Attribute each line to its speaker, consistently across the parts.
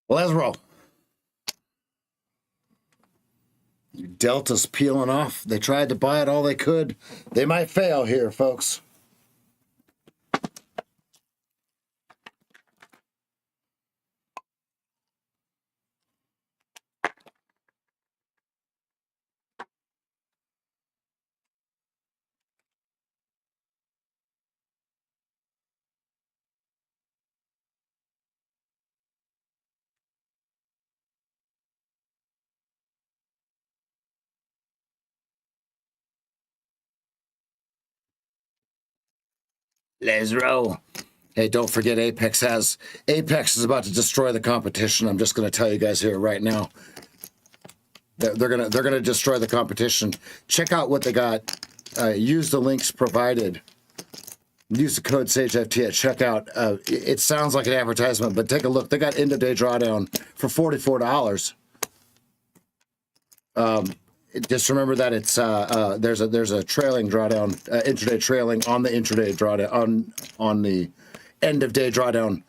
Speaker 1: Let's roll. Delta's peeling off. They tried to buy it all they could. They might fail here, folks. Let's roll. Hey, don't forget Apex is about to destroy the competition. I'm just going to tell you guys here right now. They're gonna destroy the competition. Check out what they got. Use the links provided. Use the code SageFT at checkout. It sounds like an advertisement, but take a look. They got end of day drawdown for $44. Just remember that it's there's a trailing drawdown, intraday trailing on the intraday drawdown on the end of day drawdown.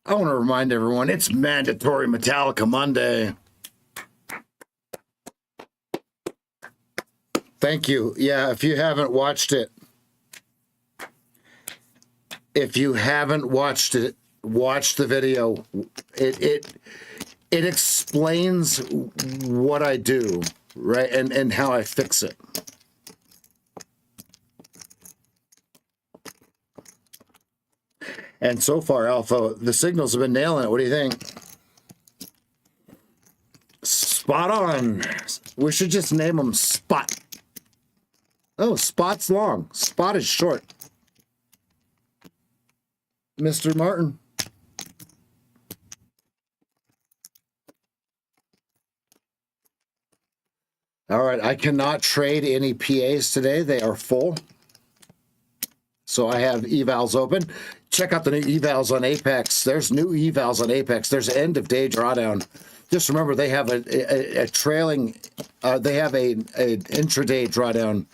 Speaker 1: I want to remind everyone it's mandatory Metallica Monday. Thank you. Yeah, if you haven't watched it, watch the video. It explains what I do, right? And how I fix it. And so far, Alpha, the signals have been nailing it. What do you think? Spot on. We should just name them Spot. Oh, Spot's long. Spot is short. Mr. Martin. All right, I cannot trade any PAs today. They are full. So I have evals open. Check out the new evals on Apex. There's new evals on Apex. There's end of day drawdown. Just remember they have a trailing, they have an intraday drawdown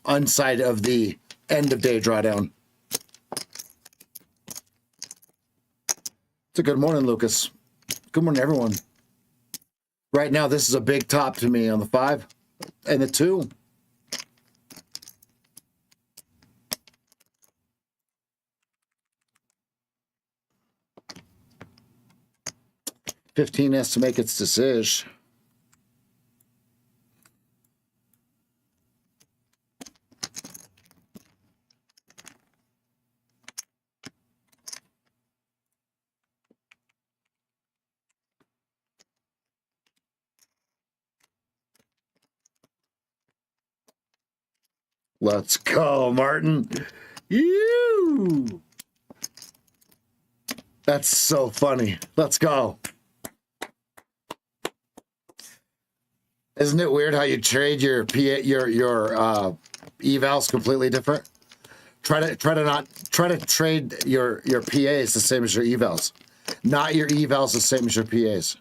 Speaker 1: on side of the end of day drawdown. It's a good morning, Lucas. Good morning, everyone. Right now, this is a big top to me on the 5 and the 2. $15 has to make its decision. Let's go, Martin. You. That's so funny. Let's go. Isn't it weird how you trade your evals completely different? Try to trade your PAs the same as your evals, not your evals the same as your PAs.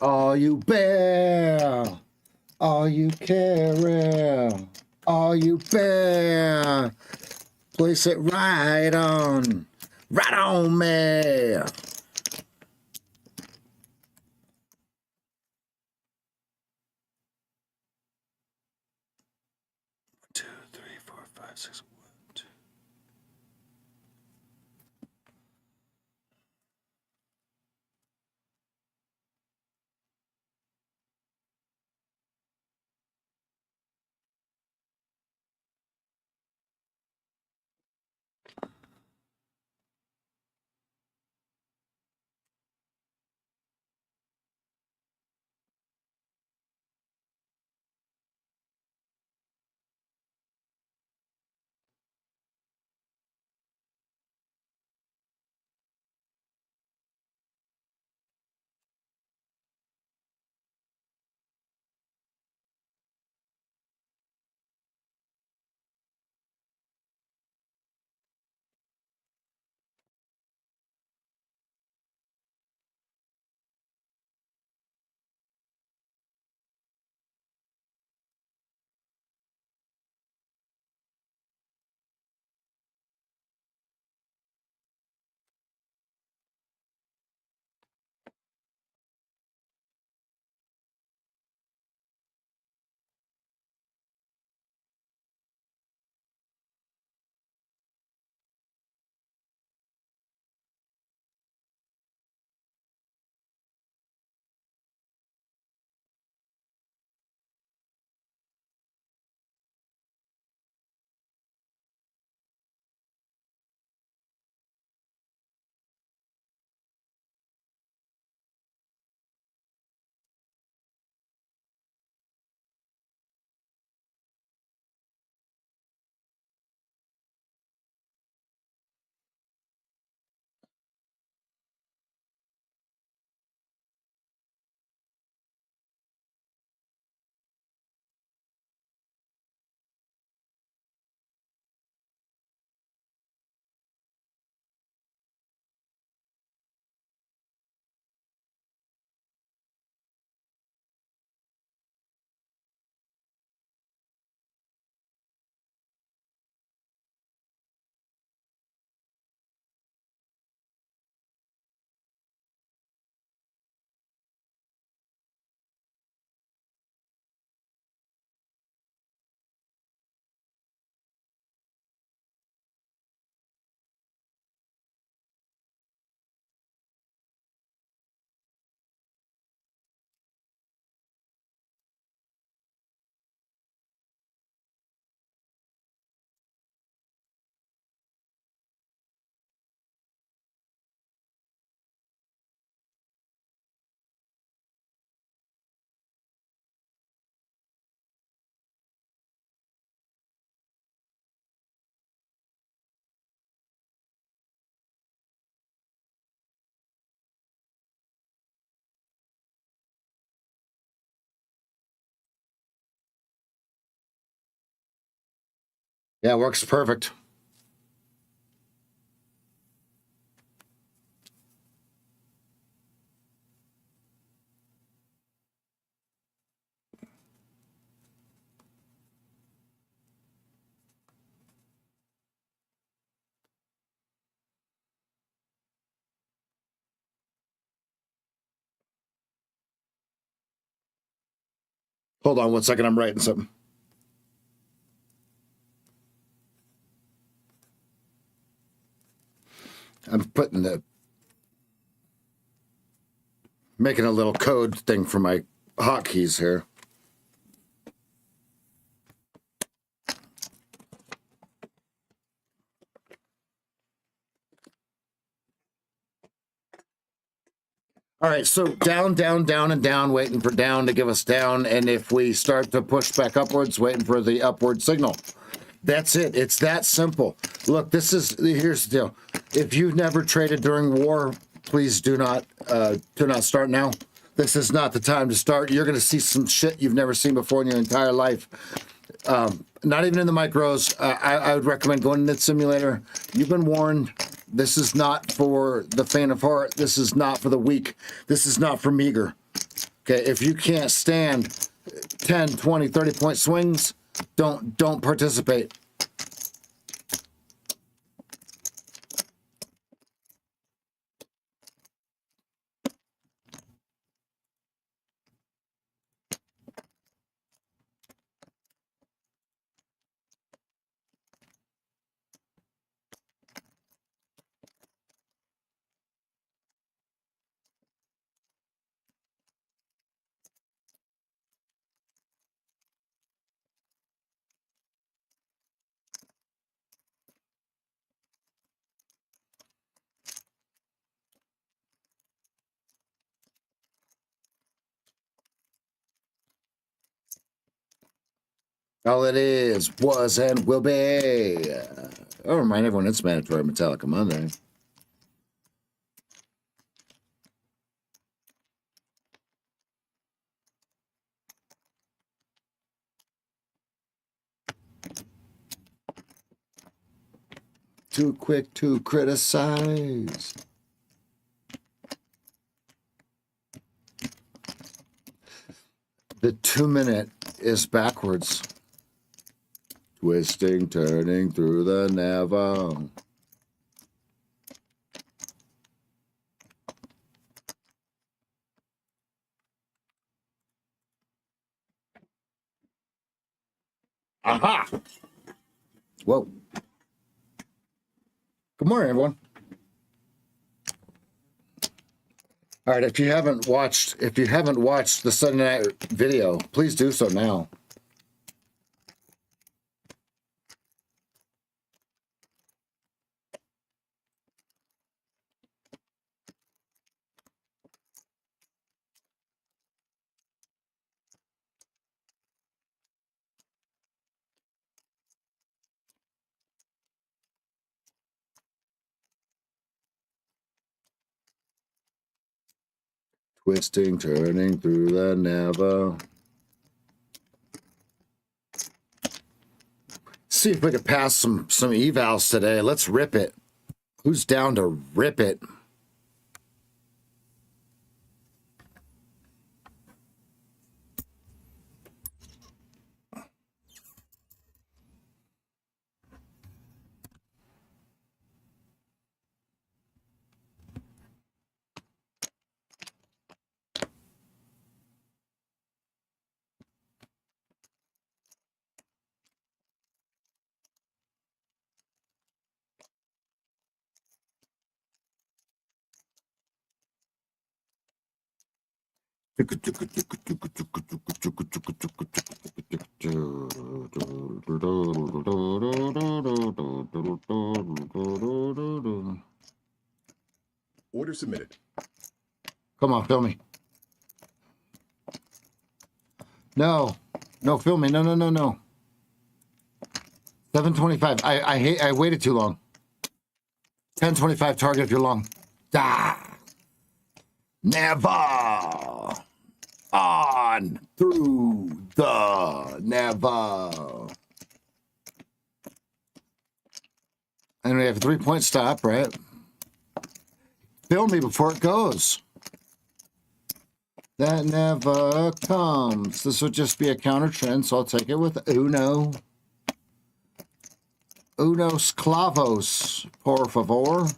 Speaker 1: Are you bear? Are you care? Are you bear? Place it right on me. 2, 3, 4, 5, 6. Yeah, works perfect. Hold on 1 second. I'm writing something. I'm making a little code thing for my hotkeys here. All right, so down, down, down, and down, waiting for down to give us down. And if we start to push back upwards, waiting for the upward signal. That's it. It's that simple. Look, here's the deal. If you've never traded during war, please do not start now. This is not the time to start. You're going to see some shit you've never seen before in your entire life. Not even in the micros. I would recommend going into the simulator. You've been warned. This is not for the faint of heart. This is not for the weak. This is not for meager. Okay, if you can't stand 10, 20, 30-point swings, don't participate. All it is, was, and will be. I'll remind everyone it's mandatory Metallica Monday. Too quick to criticize. The 2-minute is backwards. Twisting, turning through the never. Aha! Whoa. Good morning, everyone. All right, if you haven't watched the Sunday night video, please do so now. Twisting, turning through the never. See if we can pass some evals today. Let's rip it. Who's down to rip it?
Speaker 2: Order submitted.
Speaker 1: Come on, film me. No, film me. No. 7:25. I waited too long. 10:25 target if you're long. Ah, never on through the never. And we have a 3-point stop, right? Fill me before it goes. That never comes. This would just be a counter trend, so I'll take it with uno. Unos clavos, por favor.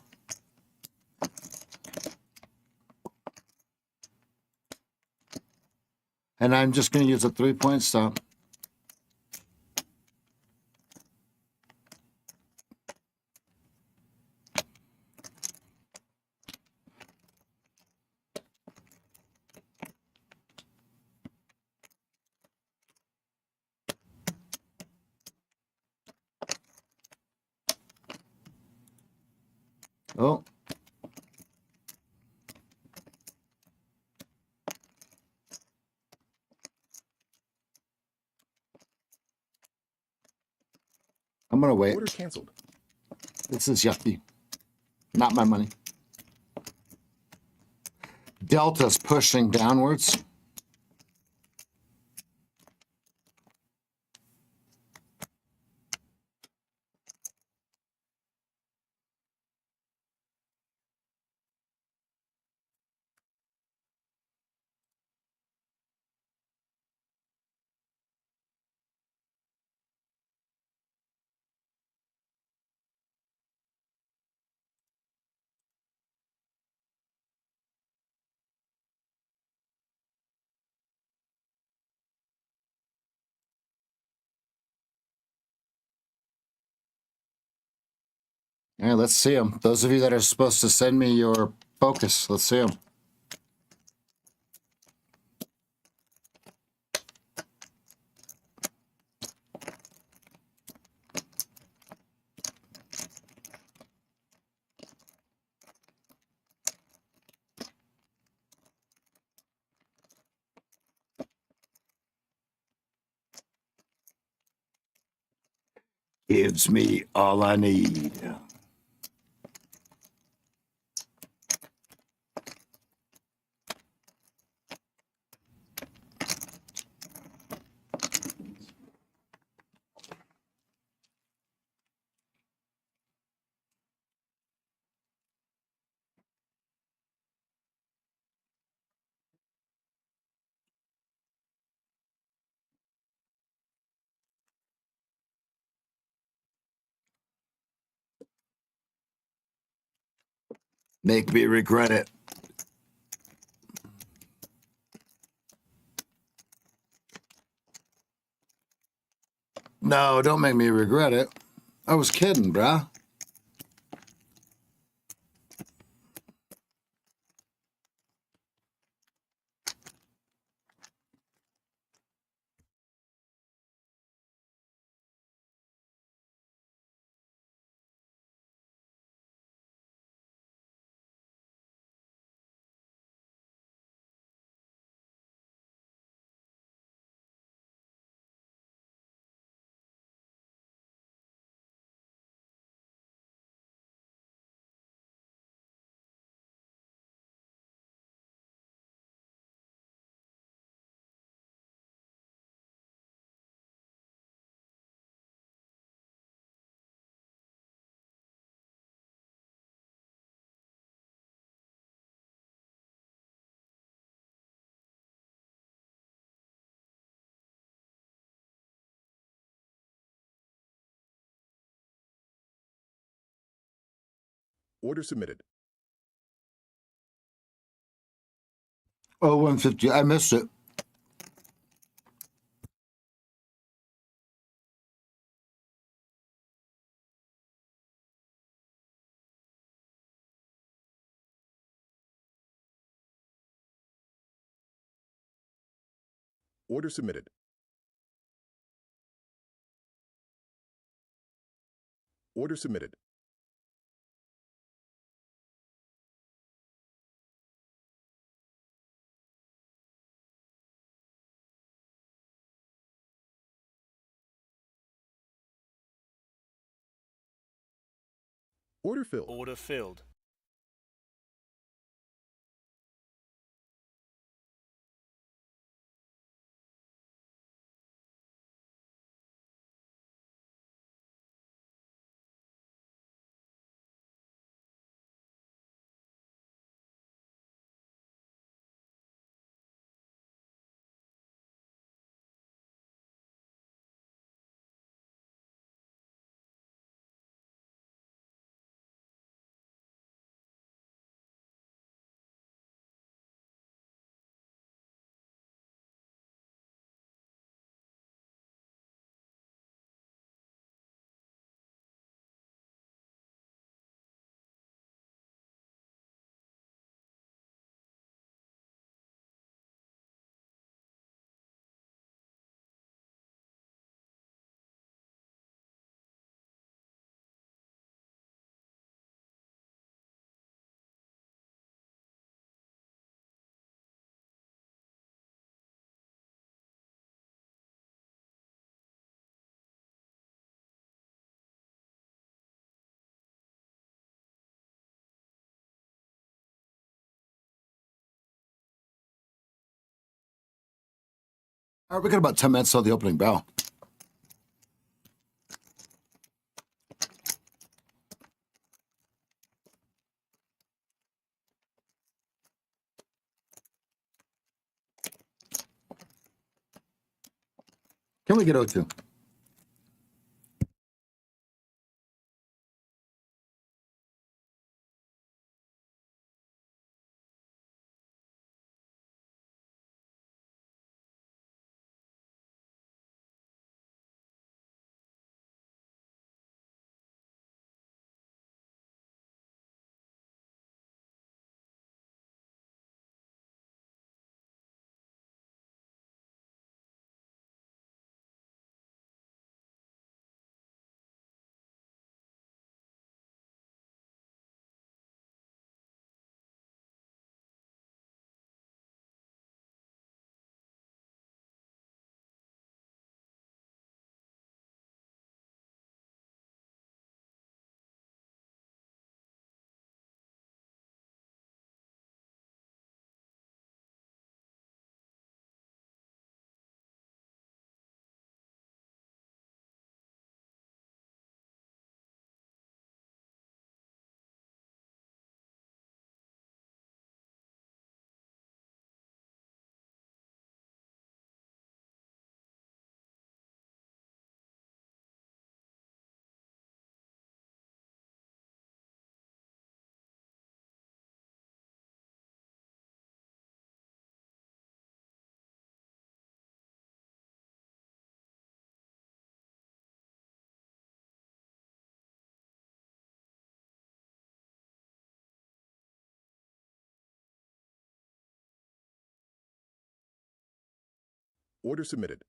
Speaker 1: And I'm just going to use a 3-point stop. Oh. I'm going to wait.
Speaker 2: Order canceled.
Speaker 1: This is yucky. Not my money. Delta's pushing downwards. All right, let's see them. Those of you that are supposed to send me your focus, let's see them. Gives me all I need. Make me regret it. No, don't make me regret it. I was kidding, bruh.
Speaker 2: Order submitted.
Speaker 1: Oh, 150. I missed it.
Speaker 2: Order submitted. Order submitted. Order filled.
Speaker 3: Order filled.
Speaker 1: All right, we got about 10 minutes till the opening bell. Can we get O2?
Speaker 2: Order submitted.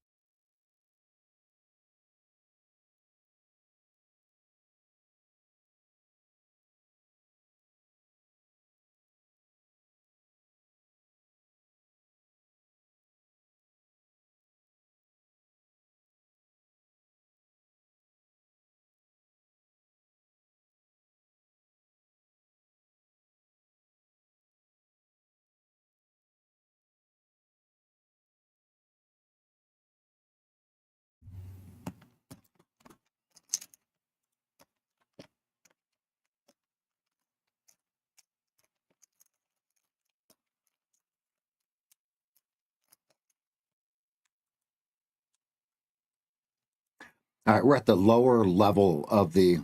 Speaker 1: All right, we're at the lower level of the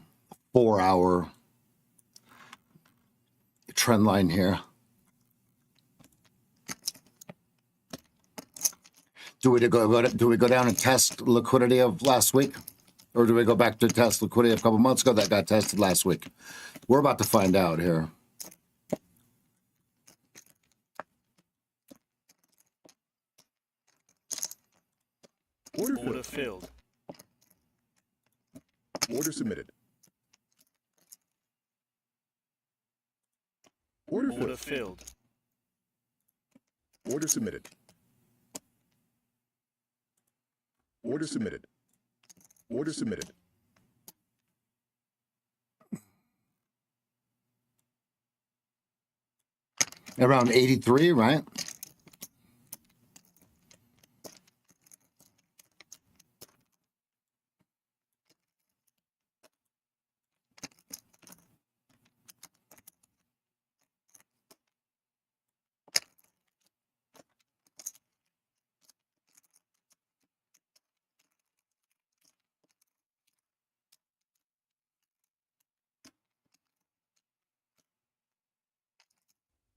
Speaker 1: 4-hour trend line here. Do we go down and test liquidity of last week? Or do we go back to test liquidity a couple months ago that got tested last week? We're about to find out here.
Speaker 2: Order filled. Order submitted. Order filled. Order submitted. Order submitted. Order submitted.
Speaker 1: Around 83, right?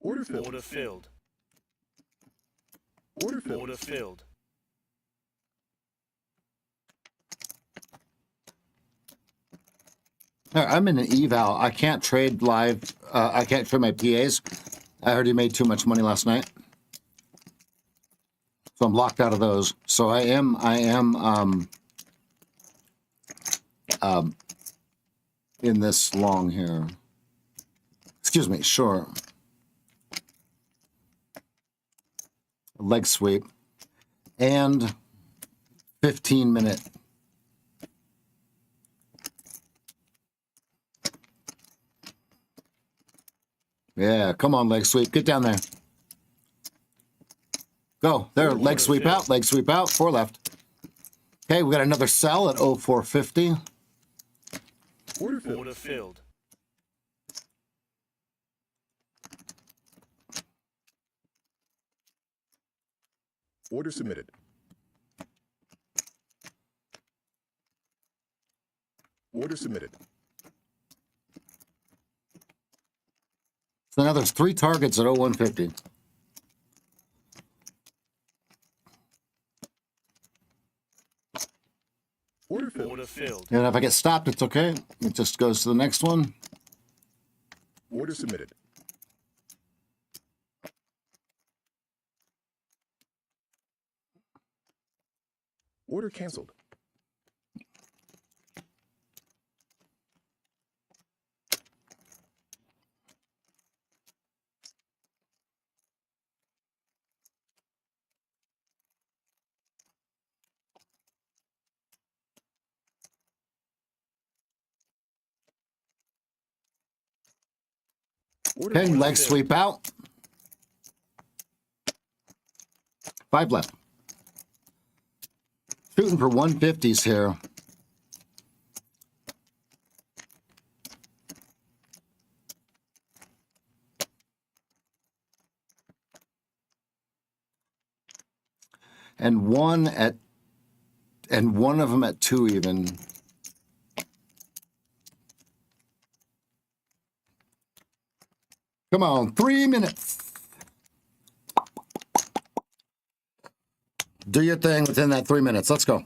Speaker 2: Order filled.
Speaker 3: Order filled.
Speaker 2: Order filled.
Speaker 3: Order filled.
Speaker 1: I'm in an eval. I can't trade live. I can't trade my PAs. I already made too much money last night, so I'm locked out of those. So I am in this long here. Excuse me, sure. Leg sweep and 15-minute. Yeah, come on, leg sweep. Get down there. Go. There, leg sweep out, leg sweep out, 4 left. Okay, we got another sell at 0450.
Speaker 2: Order filled.
Speaker 3: Order filled.
Speaker 2: Order submitted. Order submitted.
Speaker 1: So now there's 3 targets at 0150.
Speaker 2: Order filled.
Speaker 3: Order filled.
Speaker 1: And if I get stopped, it's okay. It just goes to the next one.
Speaker 2: Order submitted. Order canceled. Order
Speaker 1: Okay,
Speaker 2: filled.
Speaker 1: leg sweep out. 5 left. Shooting for 150s here. And one of them at 2 even. Come on, 3 minutes. Do your thing within that 3 minutes. Let's go.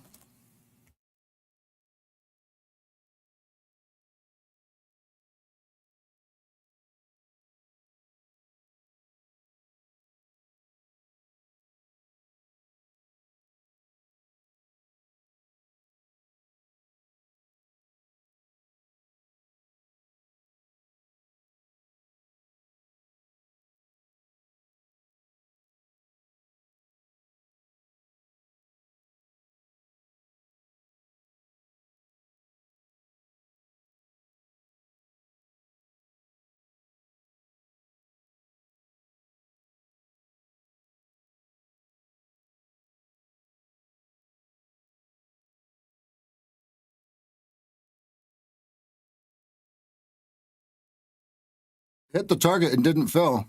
Speaker 1: Hit the target and didn't fill.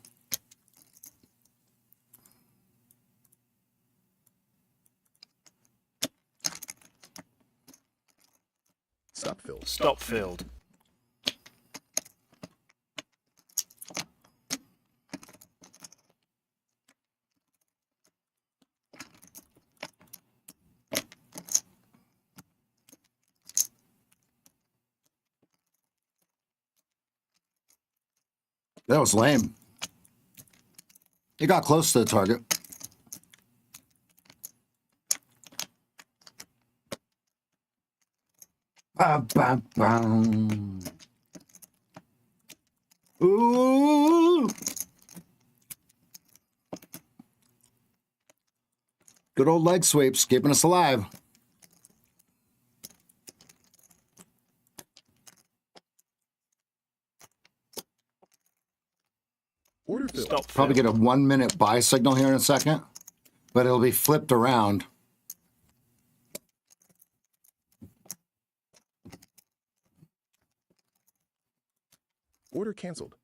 Speaker 2: Stop filled.
Speaker 3: Stop filled.
Speaker 1: That was lame. He got close to the target. Bam, bam, bam. Ooh. Good old leg sweeps, keeping us alive.
Speaker 2: Order filled.
Speaker 3: Stop
Speaker 1: Probably
Speaker 3: filled.
Speaker 1: get a 1 minute buy signal here in a second, but it'll be flipped around.
Speaker 2: Order canceled.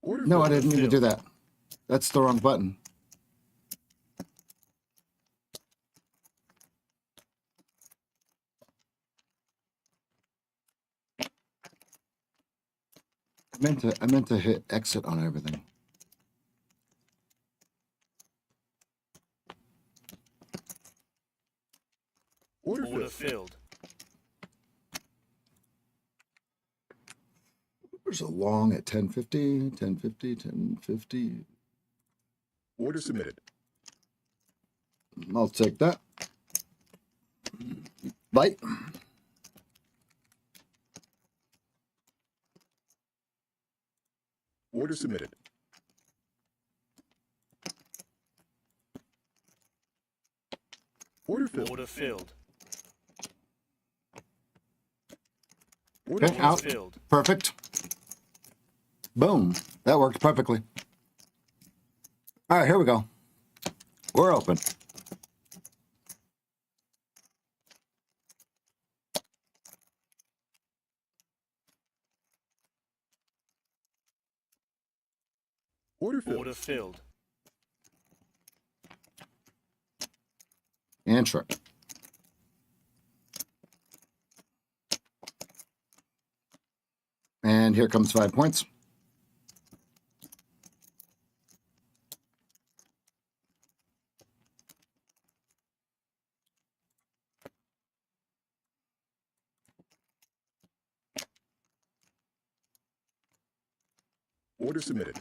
Speaker 2: Order
Speaker 1: No, I
Speaker 2: filled.
Speaker 1: didn't mean to do that. That's the wrong button. I meant to hit exit on everything.
Speaker 2: Order
Speaker 3: Order
Speaker 2: filled.
Speaker 3: filled.
Speaker 1: There's a long at 1050, 1050, 1050.
Speaker 2: Order submitted.
Speaker 1: I'll take that. Light.
Speaker 2: Order submitted. Order filled.
Speaker 3: Order filled.
Speaker 2: Order
Speaker 1: Okay,
Speaker 3: Order
Speaker 1: out.
Speaker 3: filled.
Speaker 1: Perfect. Boom. That worked perfectly. All right, here we go. We're open.
Speaker 2: Order filled.
Speaker 3: Order filled.
Speaker 1: Enter. And here comes 5 points.
Speaker 2: Order submitted.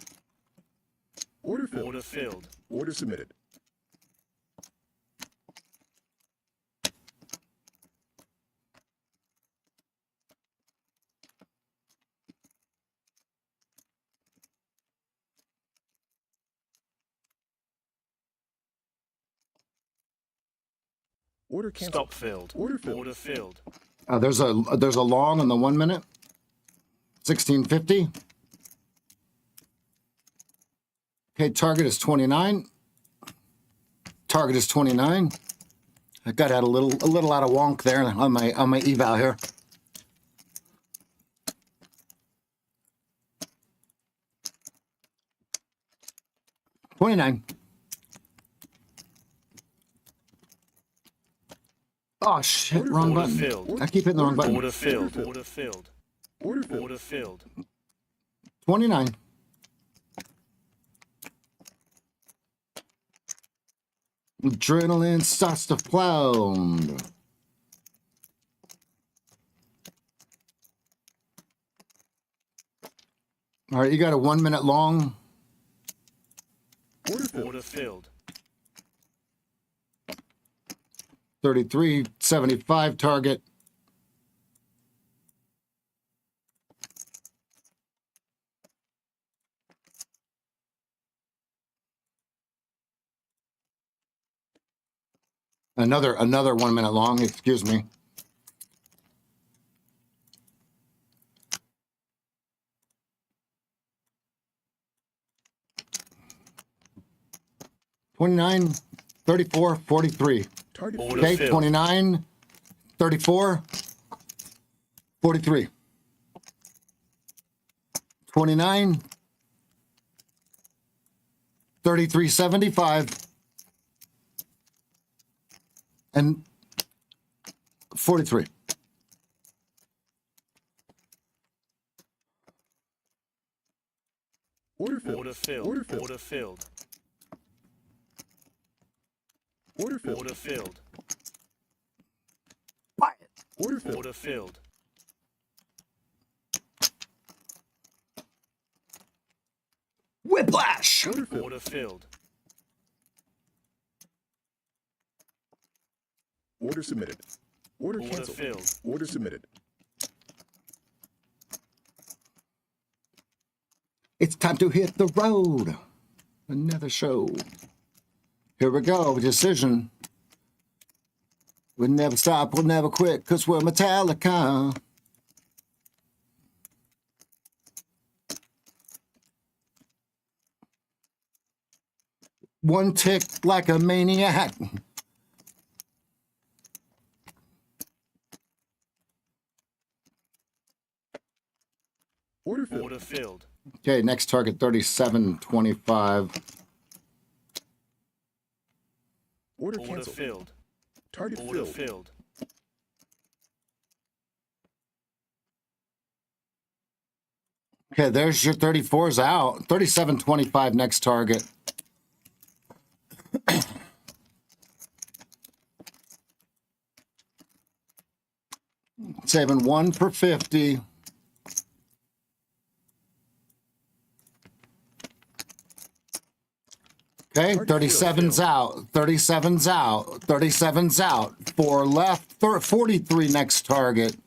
Speaker 2: Order filled.
Speaker 3: Order filled.
Speaker 2: Order submitted. Order canceled.
Speaker 3: Stop filled.
Speaker 2: Order filled.
Speaker 3: Order filled.
Speaker 1: There's a long in the 1 minute. 1650. Okay, target is 29. Target is 29. I got out a little out of wonk there on my eval here. $29. Oh shit, wrong
Speaker 3: Order
Speaker 1: button.
Speaker 3: filled.
Speaker 1: I keep hitting the wrong button.
Speaker 3: Order filled. Order filled.
Speaker 2: Order filled.
Speaker 3: Order filled.
Speaker 1: 29. Adrenaline starts to pound. All right, you got a 1 minute long.
Speaker 2: Order filled.
Speaker 3: Order filled.
Speaker 1: 33.75 target. Another 1 minute long, excuse me. $29, 34, 43.
Speaker 2: Target
Speaker 3: Order
Speaker 2: filled.
Speaker 1: Okay,
Speaker 3: filled.
Speaker 1: 29, 34, 43. 29, 33.75, and 43.
Speaker 2: Order filled.
Speaker 3: Order filled.
Speaker 2: Order filled.
Speaker 3: Order filled.
Speaker 2: Order filled.
Speaker 3: Order filled.
Speaker 2: Order filled.
Speaker 3: Order filled.
Speaker 1: Whiplash.
Speaker 2: Order filled.
Speaker 3: Order filled.
Speaker 2: Order submitted. Order
Speaker 3: Order
Speaker 2: canceled.
Speaker 3: filled.
Speaker 2: Order submitted.
Speaker 1: It's time to hit the road. Another show. Here we go. Decision. We'll never stop. We'll never quit because we're Metallica. One tick like a maniac.
Speaker 2: Order filled.
Speaker 3: Order filled.
Speaker 1: Okay, next target 37.25.
Speaker 2: Order
Speaker 3: Order
Speaker 2: canceled.
Speaker 3: filled.
Speaker 2: Target
Speaker 3: Order
Speaker 2: filled.
Speaker 3: filled.
Speaker 1: Okay, there's your 34s out. 37.25 next target. Saving 1 for 50. Okay, 37's out. 37's out. 37's out. 4 left. 43 next target.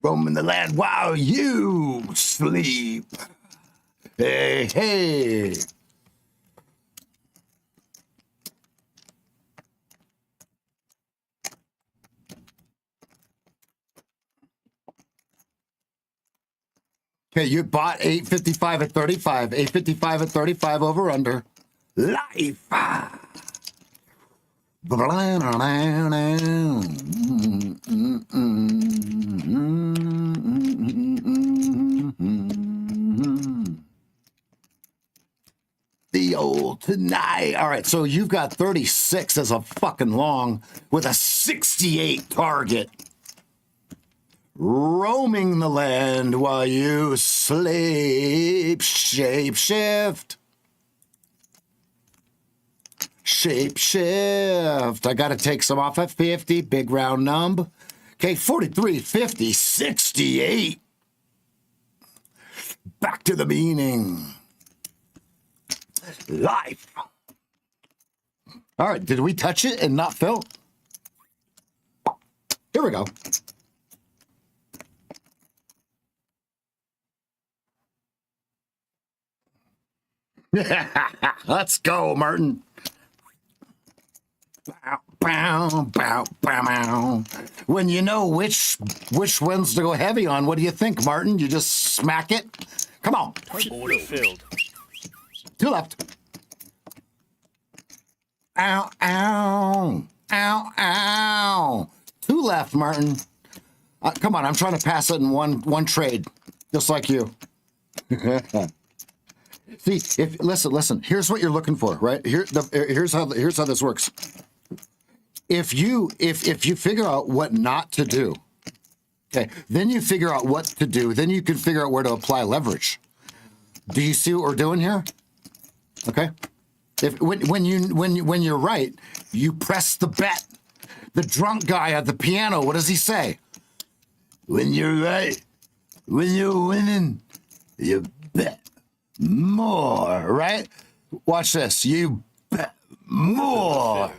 Speaker 1: Roaming the land while you sleep. Hey, hey. Okay, you bought 855 at 35. 855 at 35 over under. Life. The old tonight. All right, so you've got 36 as a fucking long with a 68 target. Roaming the land while you sleep. Shape shift. Shape shift. I got to take some off at 50. Big round numb. Okay, 43, 50, 68. Back to the meaning. Life. All right, did we touch it and not fill? Here we go. Let's go, Martin. Bow, bow, bow, bow. When you know which ones to go heavy on, what do you think, Martin? You just smack it? Come on.
Speaker 3: Order filled.
Speaker 1: Two left. Ow, ow, ow, ow. Two left, Martin. Come on, I'm trying to pass it in one trade, just like you. See, listen. Here's what you're looking for, right? Here's how this works. If you figure out what not to do, okay, then you figure out what to do. Then you can figure out where to apply leverage. Do you see what we're doing here? Okay. When you're right, you press the bet. The drunk guy at the piano, what does he say? When you're right, when you're winning, you bet more, right? Watch this. You bet more.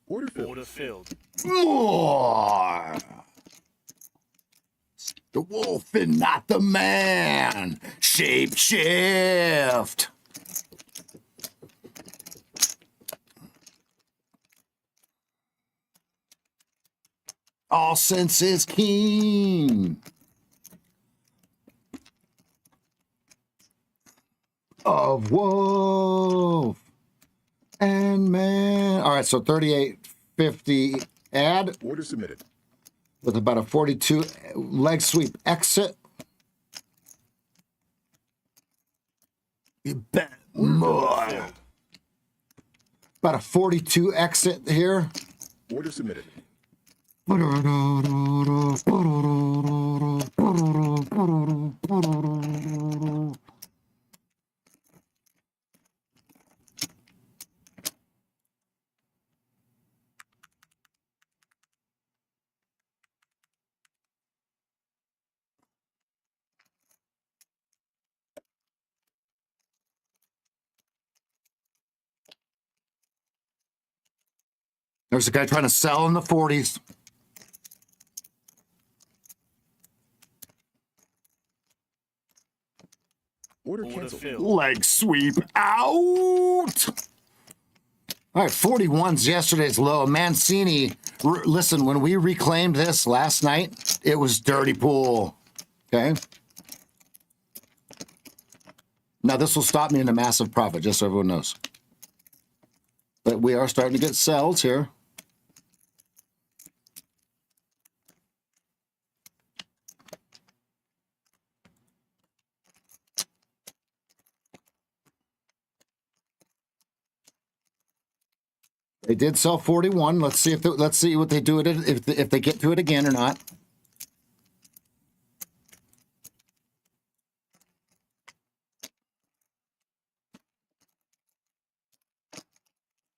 Speaker 2: Order filled.
Speaker 3: Order filled.
Speaker 1: More. The wolf and not the man. Shape shift. All senses keen. Of wolf and man. All right, so 38.50 add
Speaker 2: Order submitted.
Speaker 1: with about a 42 leg sweep exit. You bet more.
Speaker 3: Filled.
Speaker 1: About a 42 exit here.
Speaker 2: Order submitted.
Speaker 1: There's a guy trying to sell in the 40s.
Speaker 2: Order
Speaker 3: Order
Speaker 2: canceled.
Speaker 3: filled.
Speaker 1: Leg sweep out. All right, 41's yesterday's low. Mancini, listen, when we reclaimed this last night, it was dirty pool. Okay. Now, this will stop me in a massive profit, just so everyone knows. But we are starting to get sells here. They did sell 41. Let's see let's see what they do if they get to it again or not.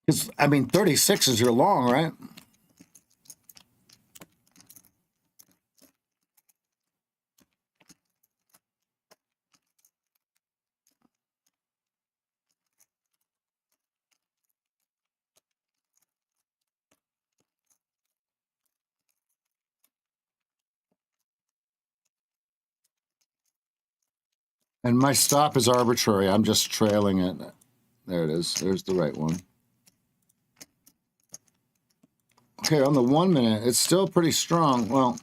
Speaker 1: Because I mean, 36 is your long, right? And my stop is arbitrary. I'm just trailing it. There it is. There's the right one. Okay, on the 1 minute, it's still pretty strong. Well,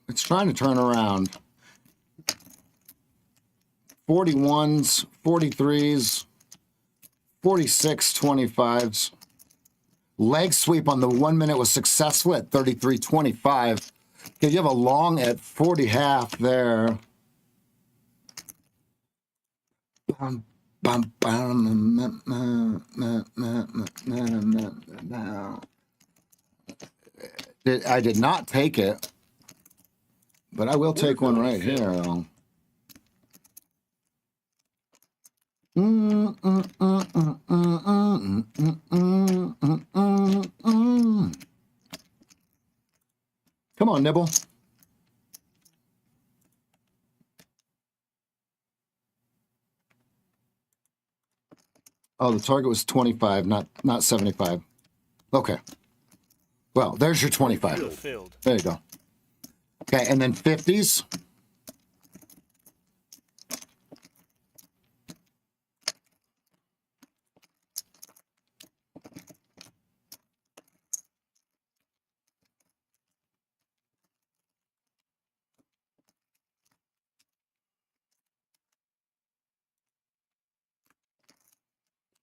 Speaker 1: it's trying to turn around. 41s, 43s, 46, 25s. Leg sweep on the 1 minute was successful at 33.25. Okay, you have a long at 40 half there. Bum, bum, bum, I did not take it, but I will take one right here. Though. Come on, Nibble. Oh, the target was 25, not 75. Okay. Well, there's your 25. There you go. Okay, and then 50s.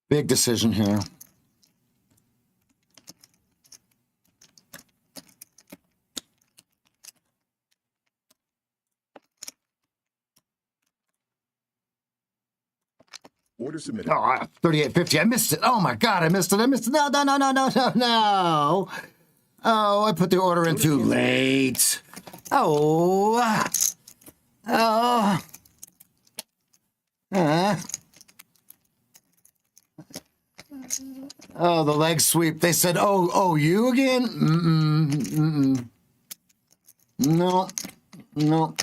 Speaker 1: Big decision here.
Speaker 2: Order submitted.
Speaker 1: Oh, 38.50. I missed it. Oh my God, I missed it. No, no, no, no, no, no, no. Oh, I put the order in too late. Oh. Oh. Oh, the leg sweep. They said, oh, you again? No, no. All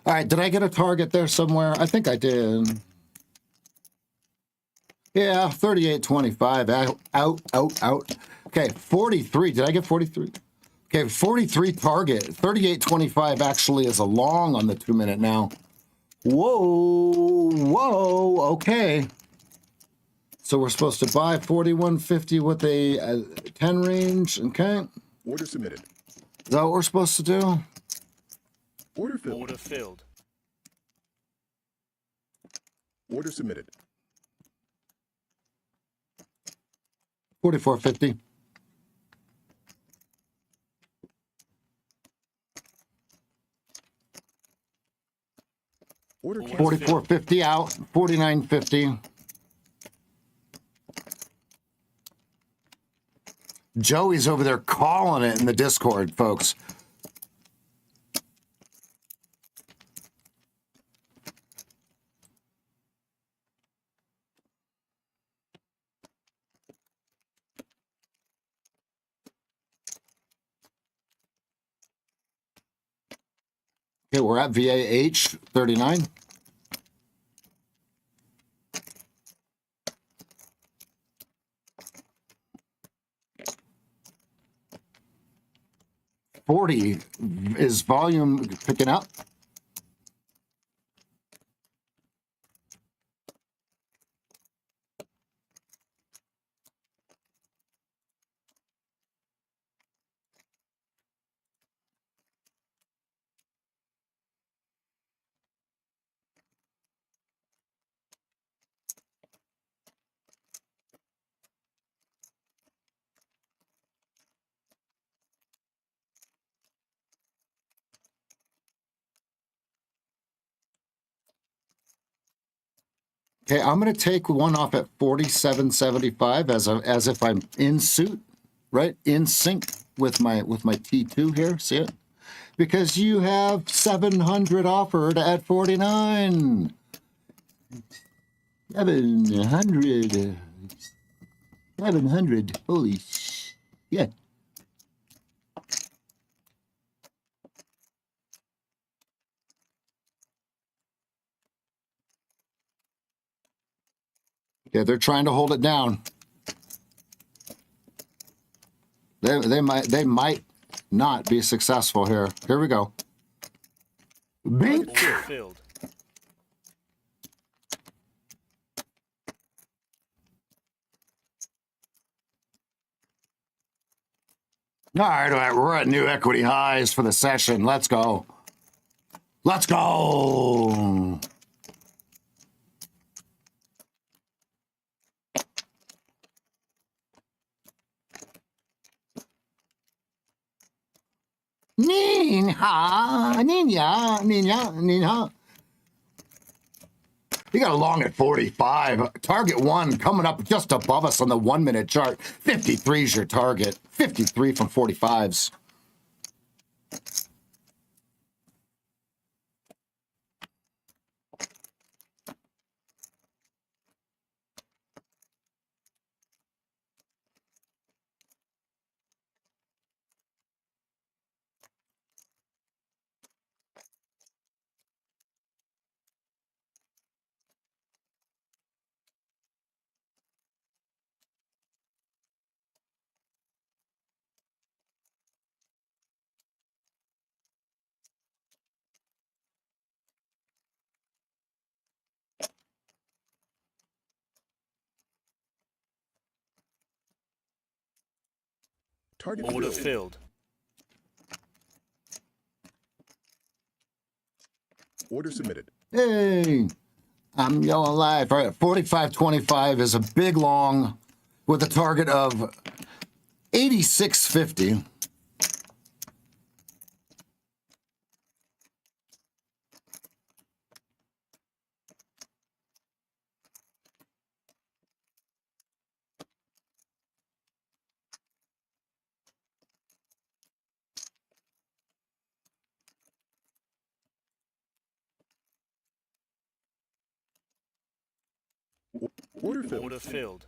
Speaker 1: right, did I get a target there somewhere? I think I did. Yeah, 38.25. Out. Okay, 43. Did I get 43? Okay, 43 target. 38.25 actually is a long on the 2 minute now. Whoa, okay. So we're supposed to buy 41.50 with a 10 range, okay?
Speaker 2: Order submitted.
Speaker 1: Is that what we're supposed to do?
Speaker 2: Order filled.
Speaker 3: Order filled.
Speaker 2: Order submitted.
Speaker 1: 44.50.
Speaker 2: Order canceled.
Speaker 1: 44.50 out. 49.50. Joey's over there calling it in the Discord, folks. Okay, we're at VAH 39. Is volume picking up? Okay, I'm going to take one off at 47.75 as if I'm in suit, right? In sync with my T2 here. See it? Because you have 700 offered at 49. 700. 700. Holy sh! Yeah. Yeah, they're trying to hold it down. They might not be successful here. Here we go. Bink.
Speaker 3: Order filled.
Speaker 1: All right, we're at new equity highs for the session. Let's go. Let's go. Ninja, ninja, ninja, ninja. We got a long at 45. Target one coming up just above us on the 1 minute chart. 53 is your target. 53 from 45s.
Speaker 2: Target
Speaker 3: Order
Speaker 2: filled.
Speaker 3: filled.
Speaker 2: Order submitted.
Speaker 1: Hey, I'm yelling live. All right, 45.25 is a big long with a target of 86.50.
Speaker 2: Order filled.
Speaker 3: Order filled.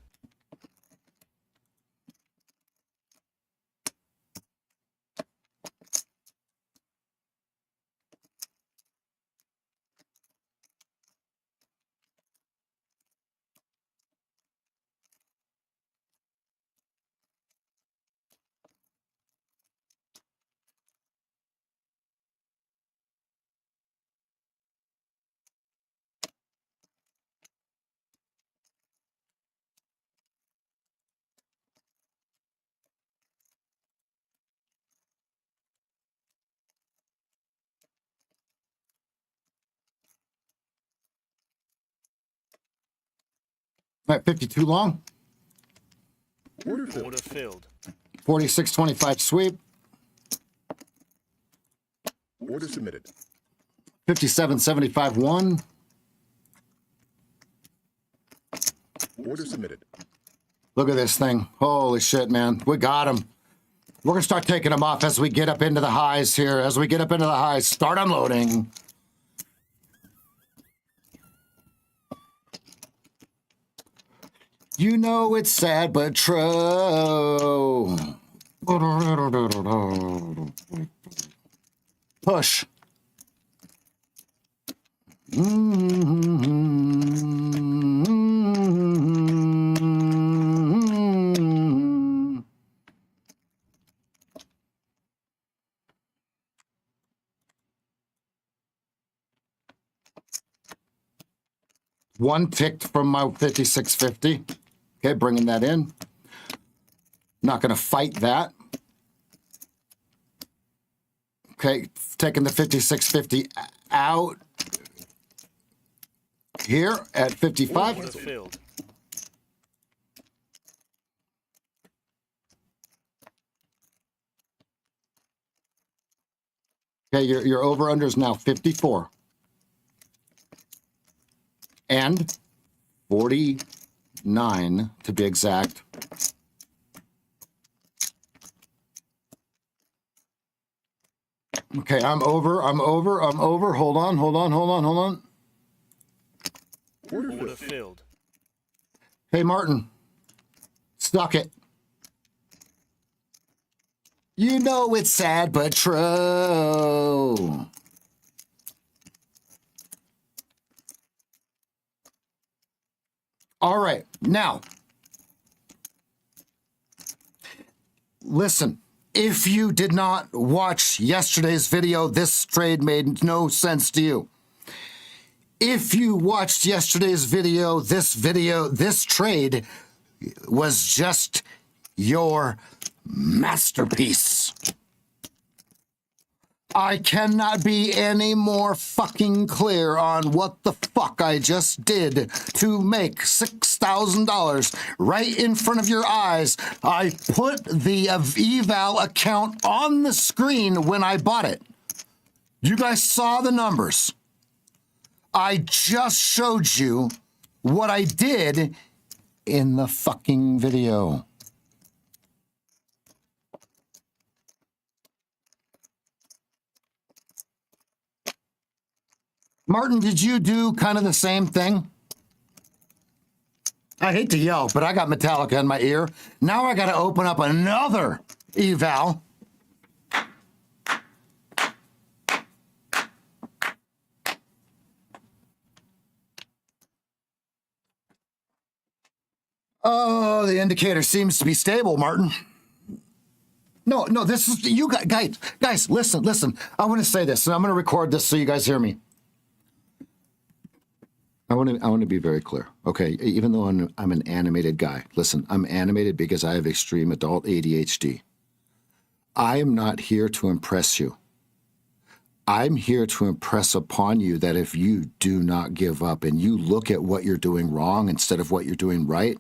Speaker 1: All right, 52 long.
Speaker 2: Order filled.
Speaker 3: Order filled.
Speaker 1: 46.25 sweep.
Speaker 2: Order submitted.
Speaker 1: 57.75 one.
Speaker 2: Order submitted.
Speaker 1: Look at this thing. Holy shit, man. We got him. We're going to start taking them off as we get up into the highs here. As we get up into the highs, start unloading. You know it's sad but true. Push. One ticked from my 56.50. Okay, bringing that in. Not going to fight that. Okay, taking the 56.50 out here at 55.
Speaker 3: Order filled.
Speaker 1: Okay, your over-under is now 54. And 49 to be exact. Okay, I'm over. Hold on.
Speaker 3: Order filled.
Speaker 1: Hey, Martin, stuck it. You know it's sad but true. All right, now, listen. If you did not watch yesterday's video, this trade made no sense to you. If you watched yesterday's video, this trade was just your masterpiece. I cannot be any more fucking clear on what the fuck I just did to make $6,000 right in front of your eyes. I put the eval account on the screen when I bought it. You guys saw the numbers. I just showed you what I did in the fucking video. Martin, did you do kind of the same thing? I hate to yell, but I got Metallica in my ear. Now I got to open up another eval. Oh, the indicator seems to be stable, Martin. No, this is, you guys, listen. I want to say this, and I'm going to record this so you guys hear me. I want to be very clear, okay? Even though I'm an animated guy, listen, I'm animated because I have extreme adult ADHD. I am not here to impress you. I'm here to impress upon you that if you do not give up and you look at what you're doing wrong instead of what you're doing right,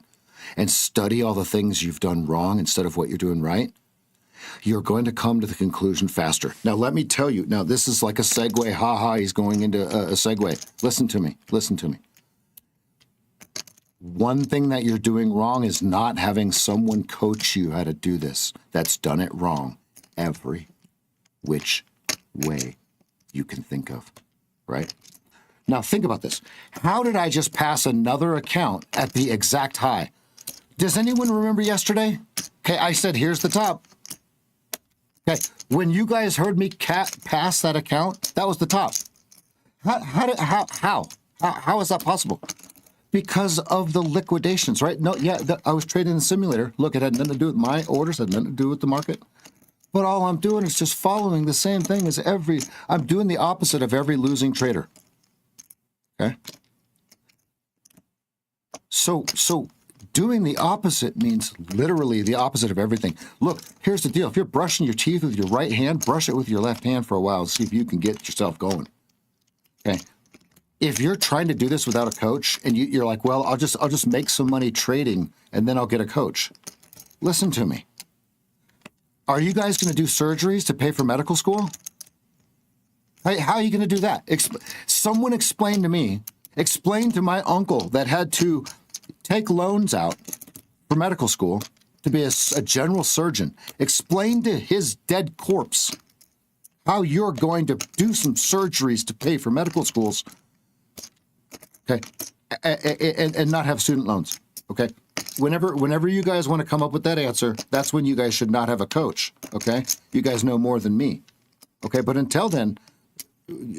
Speaker 1: and study all the things you've done wrong instead of what you're doing right, you're going to come to the conclusion faster. Now, let me tell you. Now, this is like a segue. Ha, he's going into a segue. Listen to me. One thing that you're doing wrong is not having someone coach you how to do this. That's done it wrong every which way you can think of, right? Now, think about this. How did I just pass another account at the exact high? Does anyone remember yesterday? Okay, I said, here's the top. Okay, when you guys heard me pass that account, that was the top. How is that possible? Because of the liquidations, right? No, yeah, I was trading the simulator. Look, it had nothing to do with my orders, it had nothing to do with the market. But all I'm doing is just following the same thing as I'm doing the opposite of every losing trader. Okay? So doing the opposite means literally the opposite of everything. Look, here's the deal. If you're brushing your teeth with your right hand, brush it with your left hand for a while and see if you can get yourself going. Okay? If you're trying to do this without a coach and you're like, well, I'll just make some money trading and then I'll get a coach. Listen to me. Are you guys going to do surgeries to pay for medical school? How are you going to do that? Someone explain to my uncle that had to take loans out for medical school to be a general surgeon. Explain to his dead corpse how you're going to do some surgeries to pay for medical schools, okay, and not have student loans, okay? Whenever you guys want to come up with that answer, that's when you guys should not have a coach, okay? You guys know more than me, okay? But until then,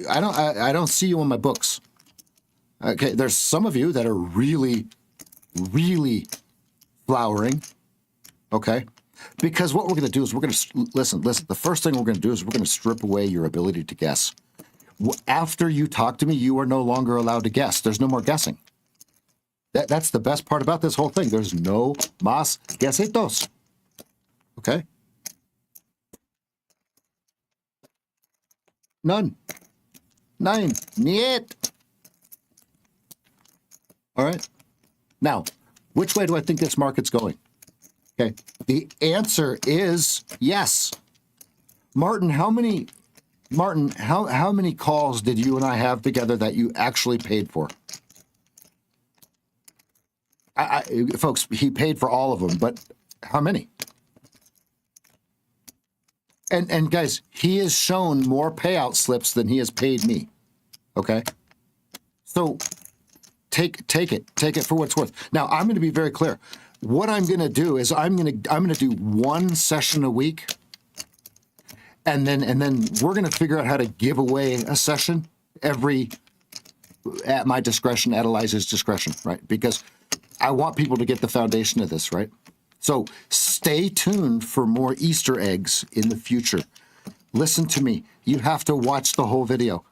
Speaker 1: I don't see you on my books. Okay, there's some of you that are really flowering, okay? Because what we're going to do is we're going to listen. The first thing we're going to do is we're going to strip away your ability to guess. After you talk to me, you are no longer allowed to guess. There's no more guessing. That's the best part about this whole thing. There's no más guesitos, okay? None. Niet. All right. Now, which way do I think this market's going? Okay. The answer is yes. Martin, how many calls did you and I have together that you actually paid for? Folks, he paid for all of them, but how many? And guys, he has shown more payout slips than he has paid me. Okay? So take it for what it's worth. Now, I'm going to be very clear. What I'm going to do is I'm going to do one session a week, and then we're going to figure out how to give away a session at my discretion, at Elijah's discretion, right? Because I want people to get the foundation of this, right? So stay tuned for more Easter eggs in the future. Listen to me. You have to watch the whole video.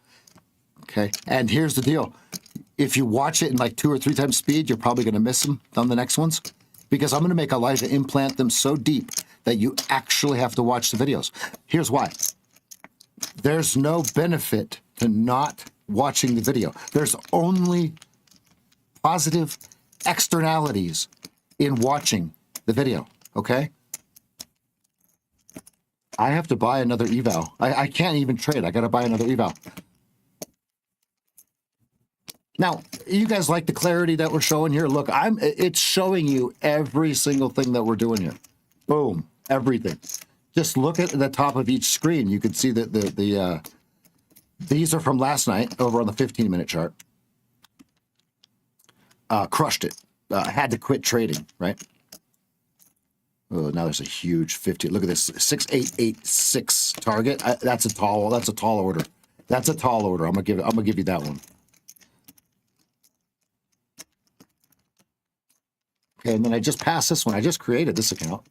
Speaker 1: Okay? And here's the deal. If you watch it in like 2 or 3 times speed, you're probably going to miss them on the next ones. Because I'm going to make Elijah implant them so deep that you actually have to watch the videos. Here's why. There's no benefit to not watching the video. There's only positive externalities in watching the video, okay? I have to buy another eval. I can't even trade. I got to buy another eval. Now, you guys like the clarity that we're showing here? Look, it's showing you every single thing that we're doing here. Boom, everything. Just look at the top of each screen. You can see that these are from last night over on the 15-minute chart. Crushed it. Had to quit trading, right? Oh, now there's a huge 50. Look at this 6886 target. That's a tall order. That's a tall order. I'm gonna give you that one. Okay, and then I just passed this one. I just created this account.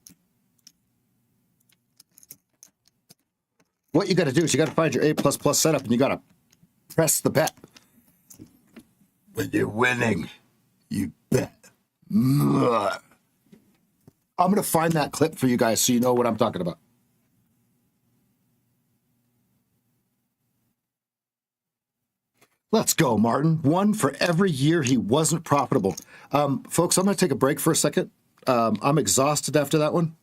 Speaker 1: What you got to do is you got to find your A++ setup and you got to press the bet. When you're winning, you bet. I'm going to find that clip for you guys so you know what I'm talking about. Let's go, Martin. One for every year he wasn't profitable. Folks, I'm going to take a break for a second. I'm exhausted after that one.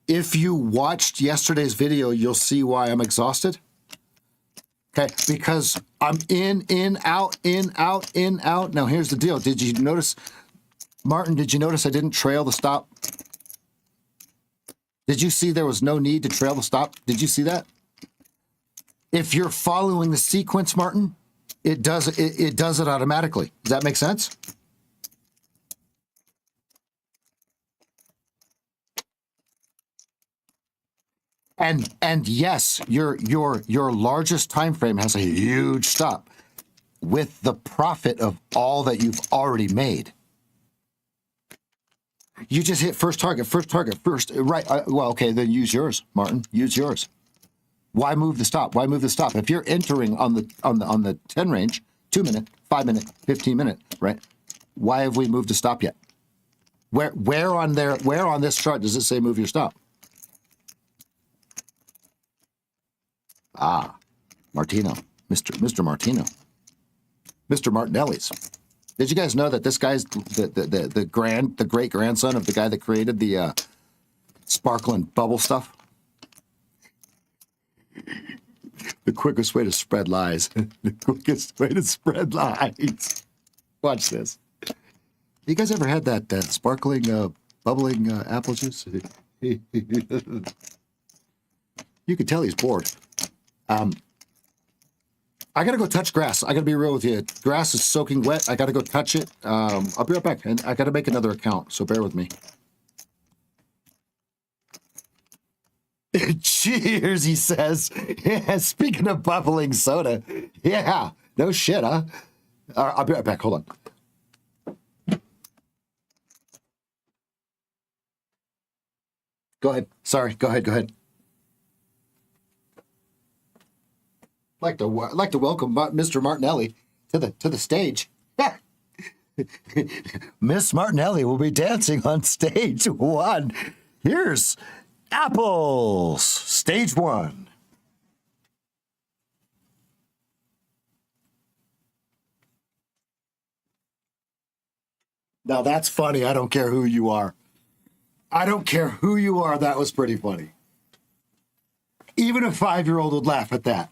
Speaker 1: If you watched yesterday's video, you'll see why I'm exhausted. Okay, because I'm in, out, in, out, in, out. Now, here's the deal. Did you notice, Martin, did you notice I didn't trail the stop? Did you see there was no need to trail the stop? Did you see that? If you're following the sequence, Martin, it does it automatically. Does that make sense? And yes, your largest time frame has a huge stop with the profit of all that you've already made. You just hit first target, right? Well, okay, then use yours, Martin. Use yours. Why move the stop? Why move the stop? If you're entering on the 10 range, 2 minute, 5 minute, 15 minute, right? Why have we moved the stop yet? Where on this chart does it say move your stop? Ah, Martino, Mr. Martino, Mr. Martinelli's. Did you guys know that this guy's the great grandson of the guy that created the sparkling bubble stuff? The quickest way to spread lies. The quickest way to spread lies. Watch this. You guys ever had that sparkling, bubbling apple juice? You could tell he's bored. I got to go touch grass. I got to be real with you. Grass is soaking wet. I got to go touch it. I'll be right back. And I got to make another account, so bear with me. Cheers, he says. Yeah, speaking of bubbling soda. Yeah, no shit, huh? I'll be right back. Hold on. Go ahead. Sorry. Go ahead. Like to welcome Mr. Martinelli to the stage. Miss Martinelli will be dancing on stage 1. Here's Apples, stage 1. Now that's funny. I don't care who you are. I don't care who you are. That was pretty funny. Even a 5-year-old would laugh at that.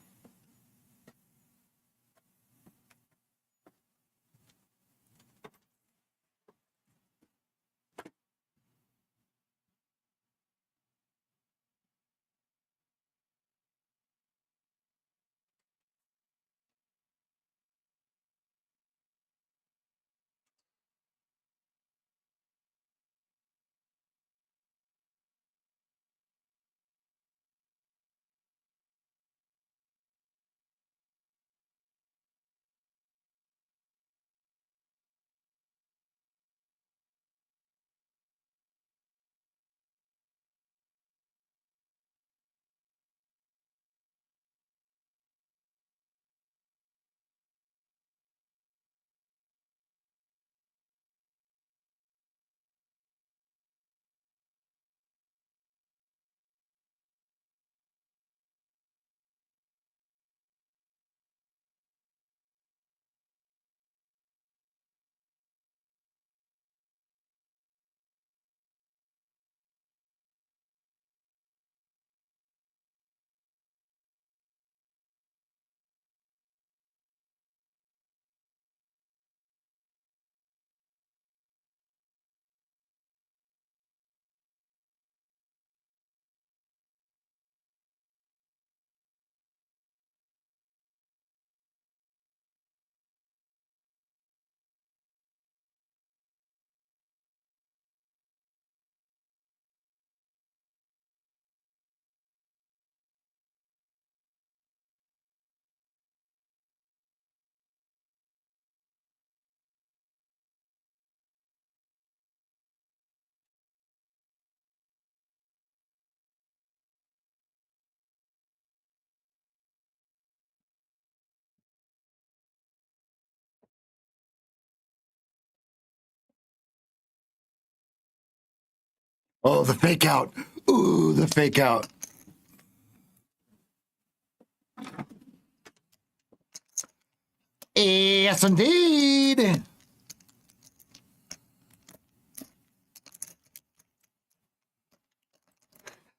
Speaker 1: Oh, the fake out. Ooh, the fake out. Yes, indeed.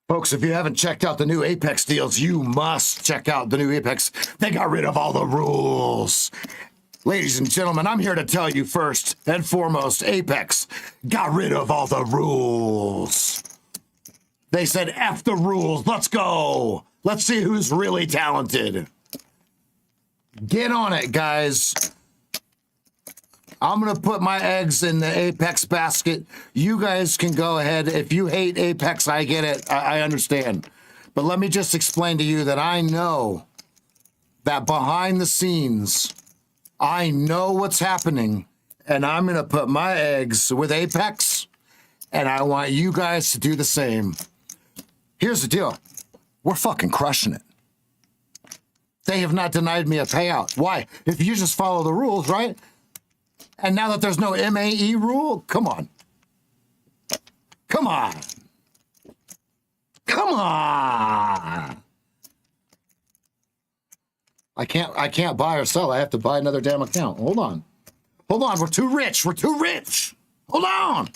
Speaker 1: Folks, if you haven't checked out the new Apex deals, you must check out the new Apex. They got rid of all the rules. Ladies and gentlemen, I'm here to tell you first and foremost, Apex got rid of all the rules. They said, F the rules, let's go. Let's see who's really talented. Get on it, guys. I'm going to put my eggs in the Apex basket. You guys can go ahead. If you hate Apex, I get it. I understand. But let me just explain to you that I know that behind the scenes, I know what's happening. And I'm going to put my eggs with Apex. And I want you guys to do the same. Here's the deal. We're fucking crushing it. They have not denied me a payout. Why? If you just follow the rules, right? And now that there's no MAE rule, come on. Come on. Come on. I can't buy or sell. I have to buy another damn account. Hold on. Hold on. We're too rich. We're too rich. Hold on.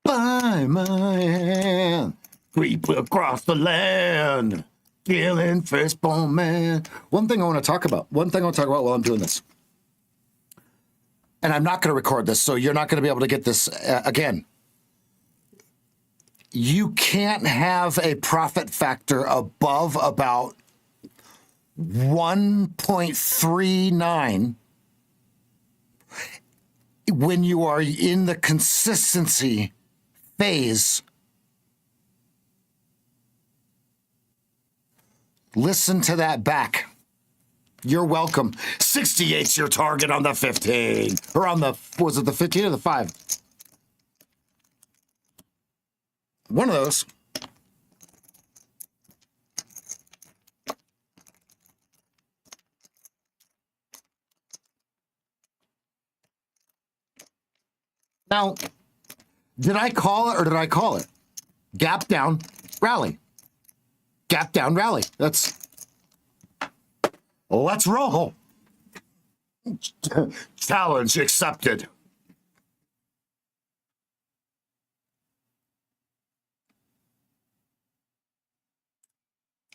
Speaker 1: By my hand, creep across the land, killing firstborn man. One thing I want to talk about while I'm doing this, and I'm not going to record this, so you're not going to be able to get this again. You can't have a profit factor above about 1.39 when you are in the consistency phase. Listen to that back. You're welcome. 68's your target on the 15. Or on the, was it the 15 or the 5? One of those. Now, did I call it or did I call it? Gap down, rally. Gap down, rally. Let's roll. Challenge accepted.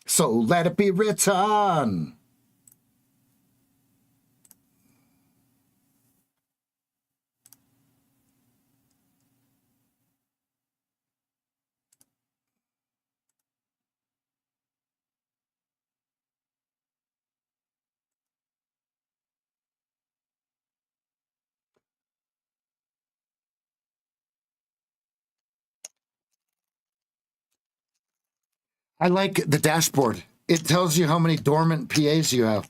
Speaker 1: So let it be written. I like the dashboard. It tells you how many dormant PAs you have.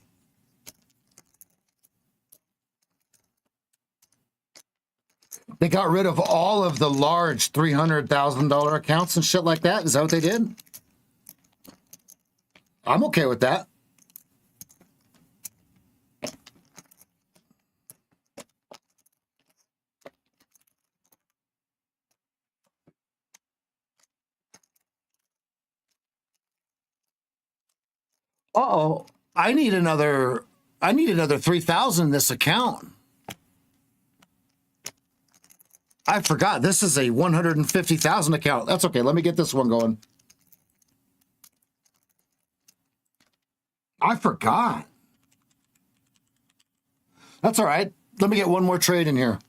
Speaker 1: They got rid of all of the large $300,000 accounts and shit like that. Is that what they did? I'm okay with that. Uh-oh. I need another 3,000 in this account. I forgot. This is a 150,000 account. That's okay. Let me get this one going. I forgot. That's all right. Let me get one more trade in here.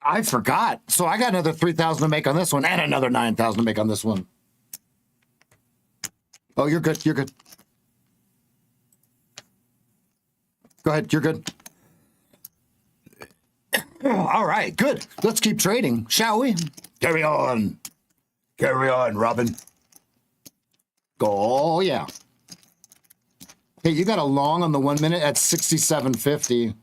Speaker 1: I forgot. So I got another 3,000 to make on this one and another 9,000 to make on this one. Oh, you're good. You're good. Go ahead. You're good. All right. Good. Let's keep trading, shall we? Carry on. Carry on, Robin. Go. Oh, yeah. Hey, you got a long on the 1 minute at 67.50.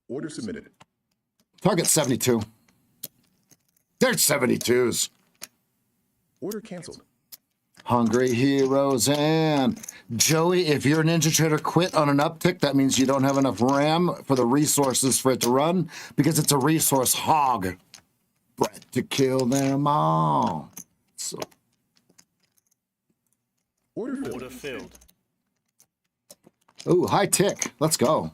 Speaker 2: Order submitted.
Speaker 1: Target 72. There's 72s.
Speaker 2: Order canceled.
Speaker 1: Hungry Heroes and Joey, if you're a Ninja Trader quit on an uptick, that means you don't have enough RAM for the resources for it to run because it's a resource hog. Bred to kill them all. So,
Speaker 2: Order filled.
Speaker 3: Order filled.
Speaker 1: ooh, high tick. Let's go.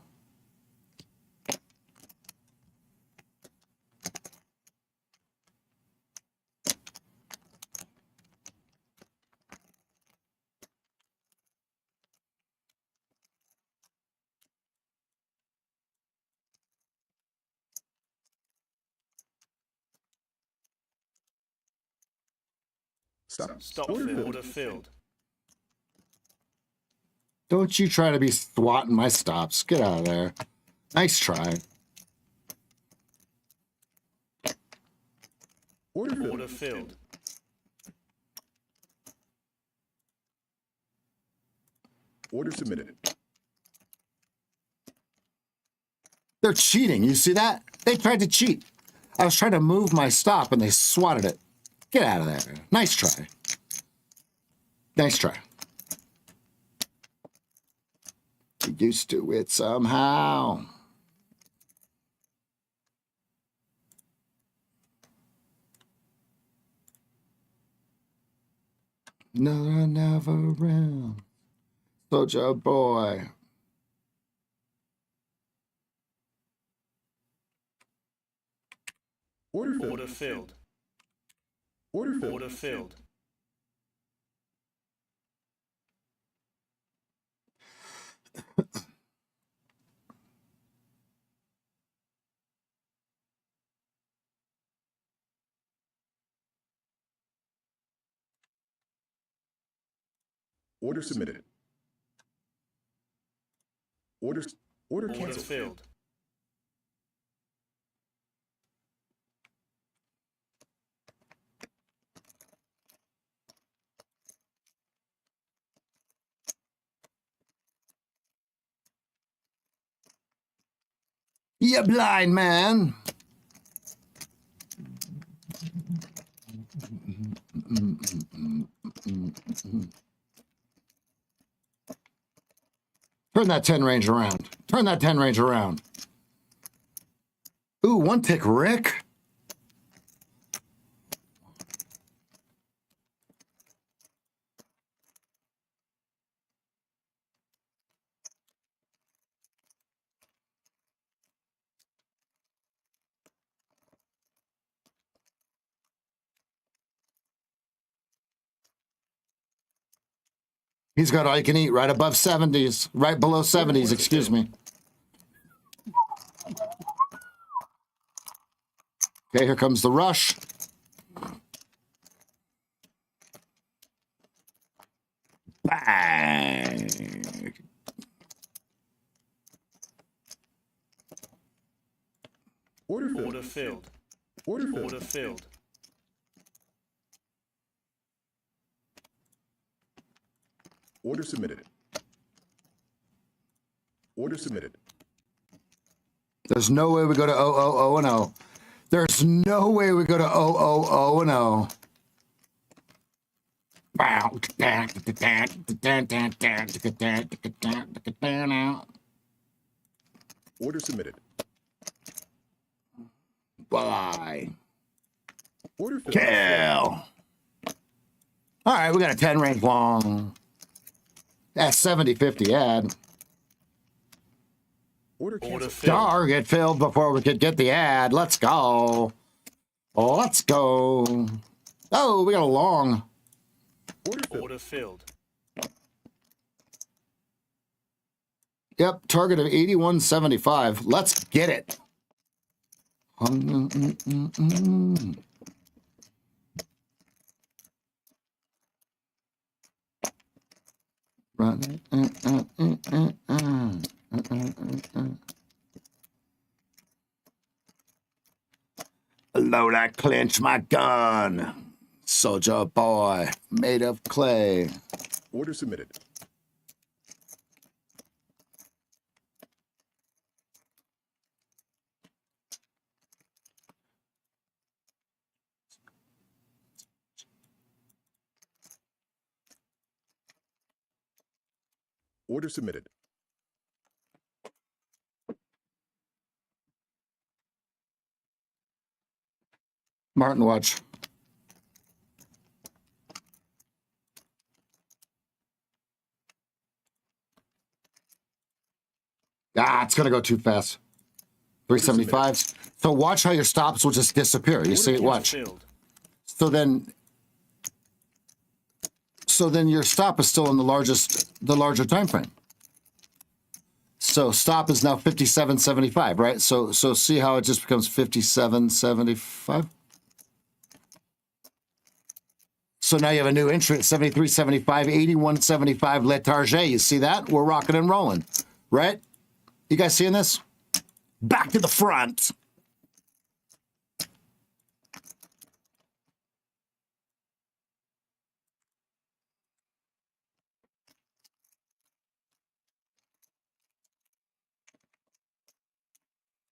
Speaker 2: Stop.
Speaker 3: Stop
Speaker 2: Order
Speaker 3: filled.
Speaker 2: filled.
Speaker 3: Order filled.
Speaker 1: Don't you try to be swatting my stops. Get out of there. Nice try.
Speaker 2: Order filled.
Speaker 3: Order filled.
Speaker 2: Order submitted.
Speaker 1: They're cheating. You see that? They tried to cheat. I was trying to move my stop and they swatted it. Get out of there. Nice try. Nice try. Get used to it somehow. Never around. Soldier boy.
Speaker 2: Order filled.
Speaker 3: Order filled.
Speaker 2: Order filled.
Speaker 3: Order filled.
Speaker 2: Order submitted. Order
Speaker 3: Order
Speaker 2: canceled.
Speaker 3: filled.
Speaker 1: You blind man. Turn that 10 range around. Turn that 10 range around. Ooh, one tick Rick. He's got all you can eat right above 70s, right below 70s, excuse me. Okay, here comes the rush. Bang.
Speaker 2: Order filled.
Speaker 3: Order filled.
Speaker 2: Order filled.
Speaker 3: Order filled.
Speaker 2: Order submitted. Order submitted.
Speaker 1: There's no way we go to 0, 0, 0, and 0. There's no way we go to 0, 0, 0, and 0.
Speaker 2: Order submitted.
Speaker 1: Bye.
Speaker 2: Order filled.
Speaker 1: Kill. All right, we got a 10 range long. That's 70-50 ad.
Speaker 2: Order
Speaker 3: Order
Speaker 2: canceled.
Speaker 3: filled.
Speaker 1: Target filled before we could get the ad. Let's go. Oh, let's go. Oh, we got a long.
Speaker 2: Order filled.
Speaker 3: Order filled.
Speaker 1: Yep, target of 81.75. Let's get it. Lola, clench my gun. Soldier boy, made of clay.
Speaker 2: Order submitted. Order submitted.
Speaker 1: Martin, watch. It's going to go too fast. 375s. So watch how your stops will just disappear. You see it? Watch.
Speaker 3: Filled.
Speaker 1: So then your stop is still in the larger time frame. So stop is now 57.75, right? So see how it just becomes 57.75? So now you have a new entry at 73.75, 81.75 Letarget. You see that? We're rocking and rolling, right? You guys seeing this? Back to the front.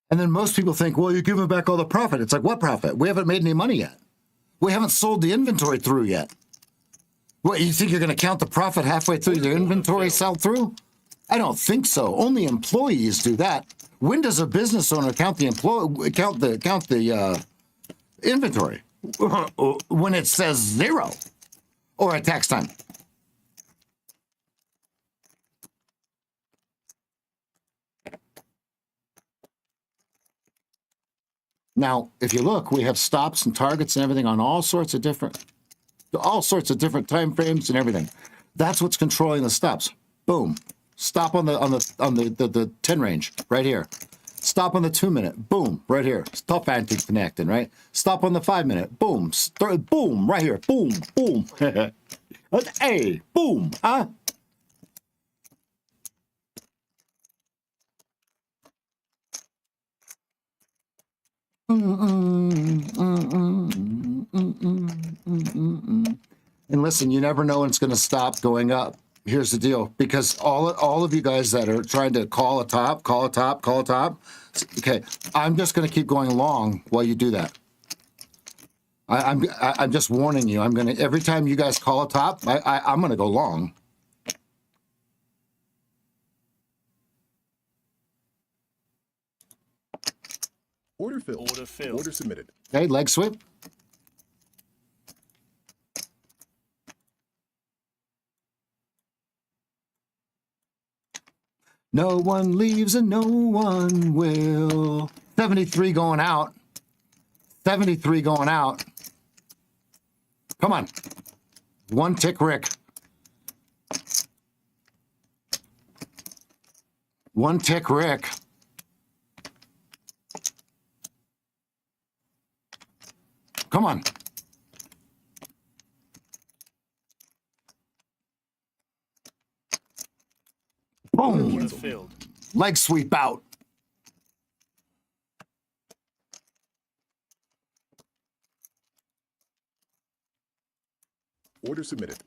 Speaker 1: And then most people think, well, you're giving back all the profit. It's like, what profit? We haven't made any money yet. We haven't sold the inventory through yet. What, you think you're going to count the profit halfway through your inventory sell through? I don't think so. Only employees do that. When does a business owner count the inventory? When it says 0 or at tax time. Now, if you look, we have stops and targets and everything on all sorts of different time frames and everything. That's what's controlling the stops. Boom. Stop on the 10 range right here. Stop on the 2 minute. Boom, right here. Stop anti-connecting, right? Stop on the 5 minute. Boom. Boom, right here. Boom, boom. Hey, boom, huh? And listen, you never know when it's going to stop going up. Here's the deal, because all of you guys that are trying to call a top. Okay, I'm just going to keep going long while you do that. I'm just warning you. I'm going to every time you guys call a top, I'm going to go long.
Speaker 2: Order filled.
Speaker 3: Order filled.
Speaker 2: Order submitted.
Speaker 1: Okay, leg sweep. No one leaves and no one will. 73 going out. 73 going out. Come on. One tick, Rick. One tick, Rick. Come on. Boom.
Speaker 3: Order filled.
Speaker 1: Leg sweep out.
Speaker 2: Order submitted.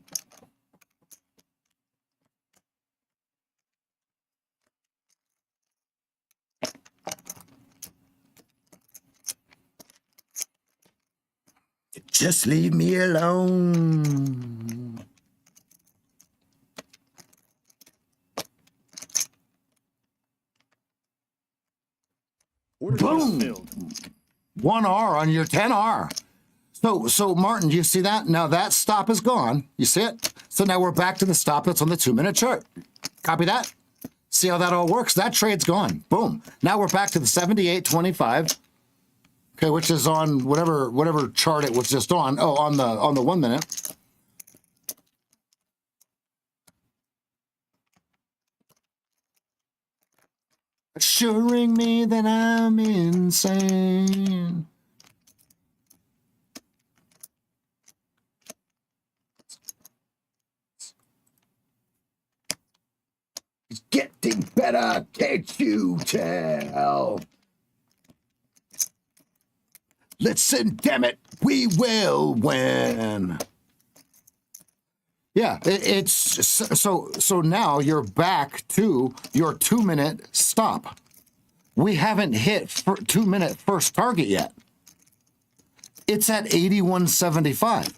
Speaker 1: Just leave me alone.
Speaker 2: Order
Speaker 1: Boom.
Speaker 3: Filled.
Speaker 1: 1R on your 10R. So Martin, do you see that? Now that stop is gone. You see it? So now we're back to the stop that's on the 2 minute chart. Copy that? See how that all works? That trade's gone. Boom. Now we're back to the 78.25. Okay, which is on whatever chart it was just on. Oh, on the 1 minute. assuring me that I'm insane. It's getting better, can't you tell? Listen, damn it, we will win. Yeah, it's so now you're back to your 2-minute stop. We haven't hit 2-minute first target yet. It's at 81.75.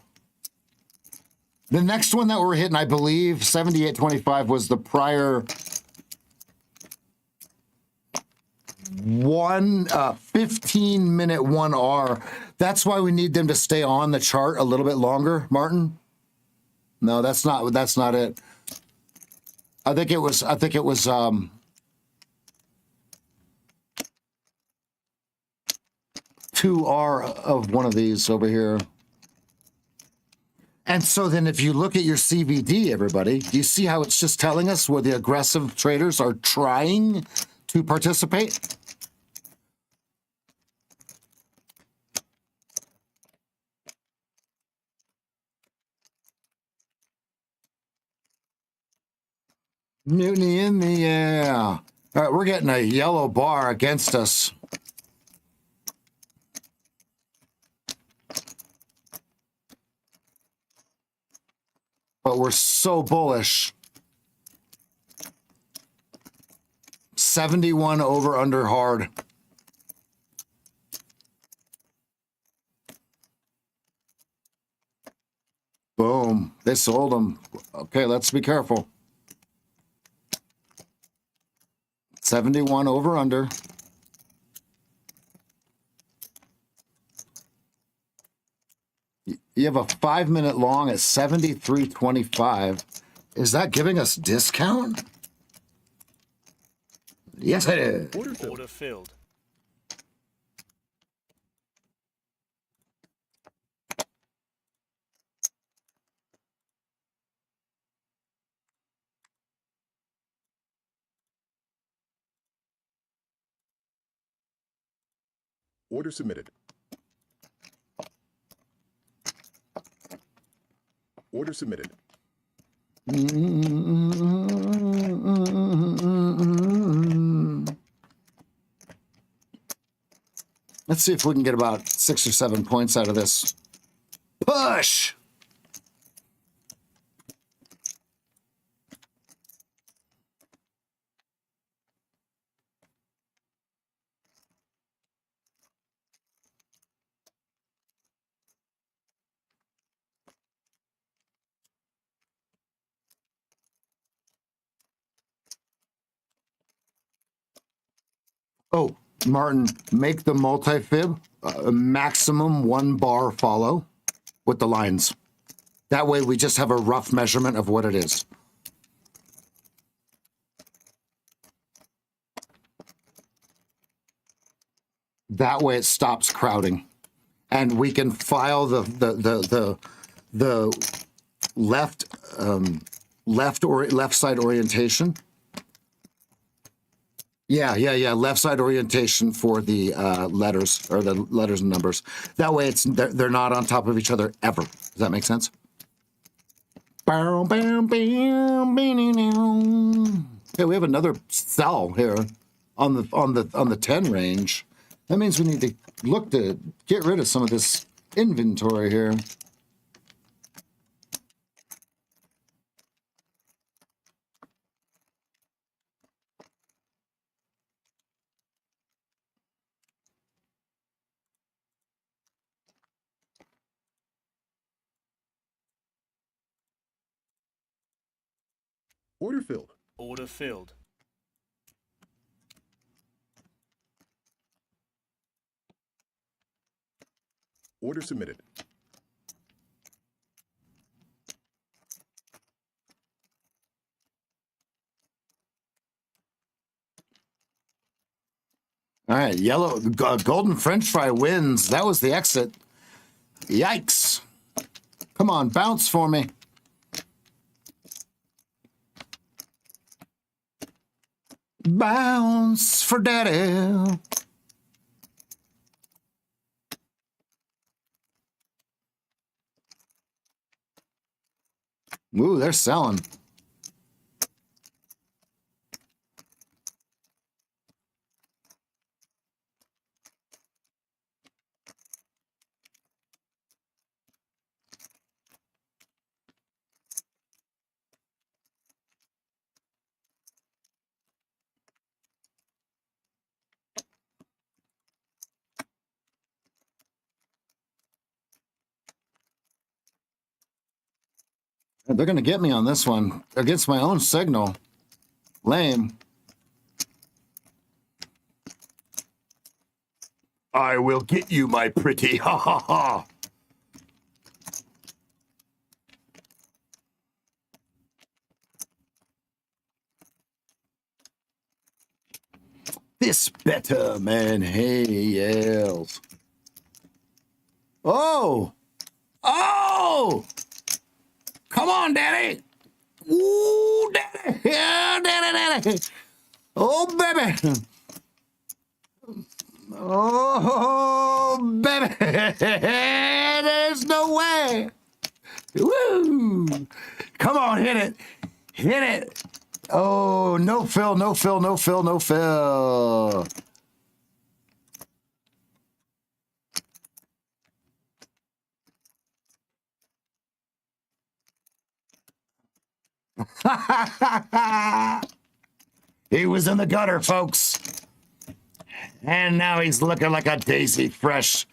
Speaker 1: The next one that we're hitting, I believe, 78.25 was the prior 15-minute 1R. That's why we need them to stay on the chart a little bit longer, Martin. No, that's not it. I think it was 2R of one of these over here. And so then if you look at your CVD, everybody, do you see how it's just telling us where the aggressive traders are trying to participate? Mutiny in the air. All right, we're getting a yellow bar against us. But we're so bullish. 71 over under hard. Boom. They sold them. Okay, let's be careful. 71 over under. You have a 5-minute long at 73.25. Is that giving us discount? Yes, it is.
Speaker 3: Order filled.
Speaker 2: Order submitted. Order submitted.
Speaker 1: Let's see if we can get about 6 or 7 points out of this. Push! Oh, Martin, make the multi-fib a maximum 1 bar follow with the lines. That way we just have a rough measurement of what it is. That way it stops crowding. And we can file the left side orientation. Yeah. Left side orientation for the letters or the letters and numbers. That way, they're not on top of each other ever. Does that make sense? Okay, we have another sell here on the 10 range. That means we need to look to get rid of some of this inventory here.
Speaker 2: Order filled.
Speaker 3: Order filled.
Speaker 2: Order submitted.
Speaker 1: All right, yellow, golden French fry wins. That was the exit. Yikes. Come on, bounce for me. Bounce for daddy. Ooh, they're selling. They're going to get me on this one against my own signal. Lame. I will get you, my pretty. Ha ha ha. This better man hails. Oh! Oh! Come on, Daddy! Ooh, Daddy! Yeah, Daddy! Oh, baby! Oh, baby! There's no way! Woo! Come on, hit it! Hit it! Oh, no fill, no fill, no fill, no fill. He was in the gutter, folks. And now he's looking like a daisy fresh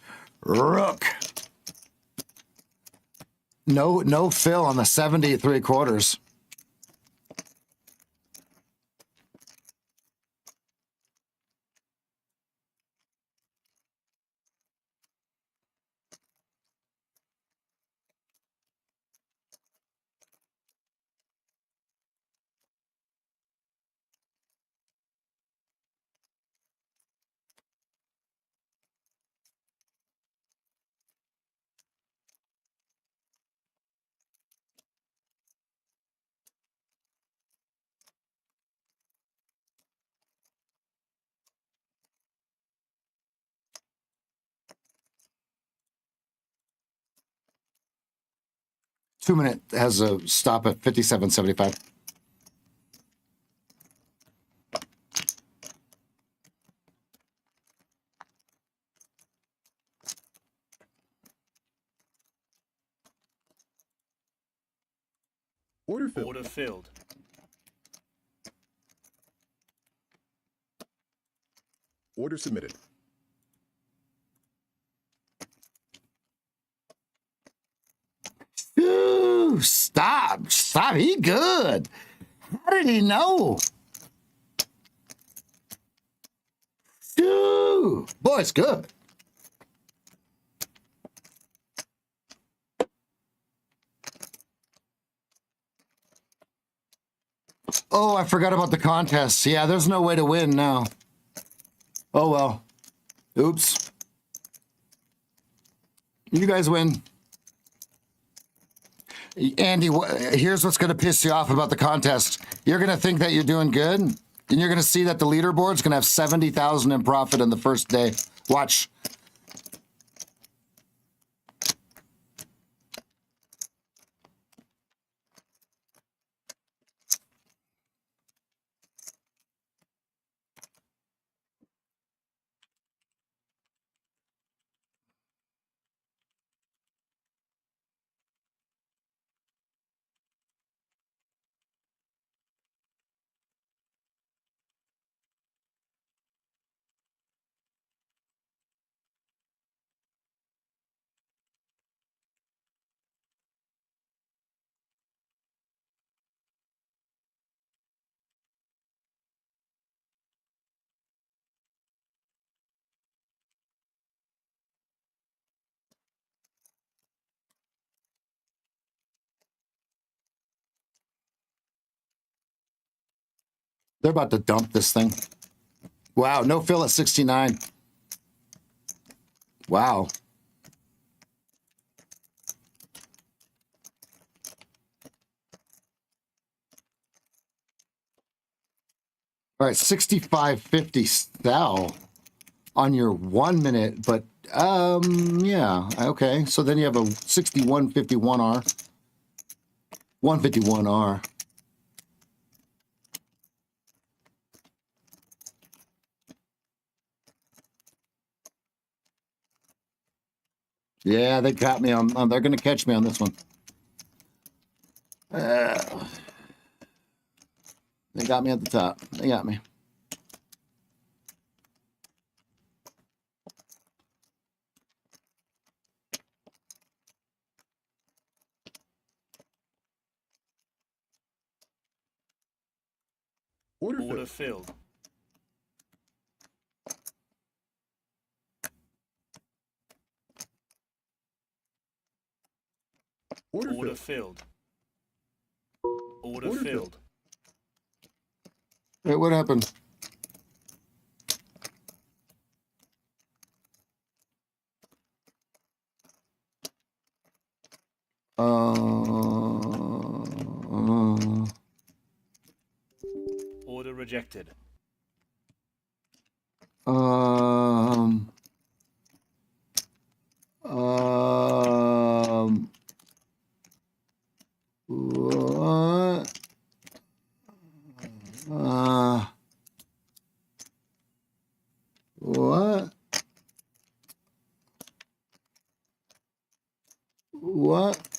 Speaker 1: rook. No fill on the 73 quarters. Two-minute has a stop at 57.75.
Speaker 2: Order filled.
Speaker 3: Order filled.
Speaker 2: Order submitted.
Speaker 1: Ooh, stop. He good. How did he know? Ooh, boy, it's good. Oh, I forgot about the contest. Yeah, there's no way to win now. Oh, well. Oops. You guys win. Andy, here's what's going to piss you off about the contest. You're going to think that you're doing good, and you're going to see that the leaderboard's going to have 70,000 in profit in the first day. Watch. They're about to dump this thing. Wow, no fill at 69. Wow. All right, 65.50 sell on your 1 minute, but yeah, okay. So then you have a 61.51R, 151R. Yeah, they got me on. They're gonna catch me on this one. They got me at the top. They got me.
Speaker 2: Order
Speaker 3: Order
Speaker 2: filled.
Speaker 3: filled.
Speaker 2: Order
Speaker 3: Order
Speaker 2: filled.
Speaker 3: filled. Order
Speaker 2: Order
Speaker 3: filled.
Speaker 2: filled.
Speaker 1: Hey, what happened?
Speaker 3: Order rejected.
Speaker 1: Um, what? What? What?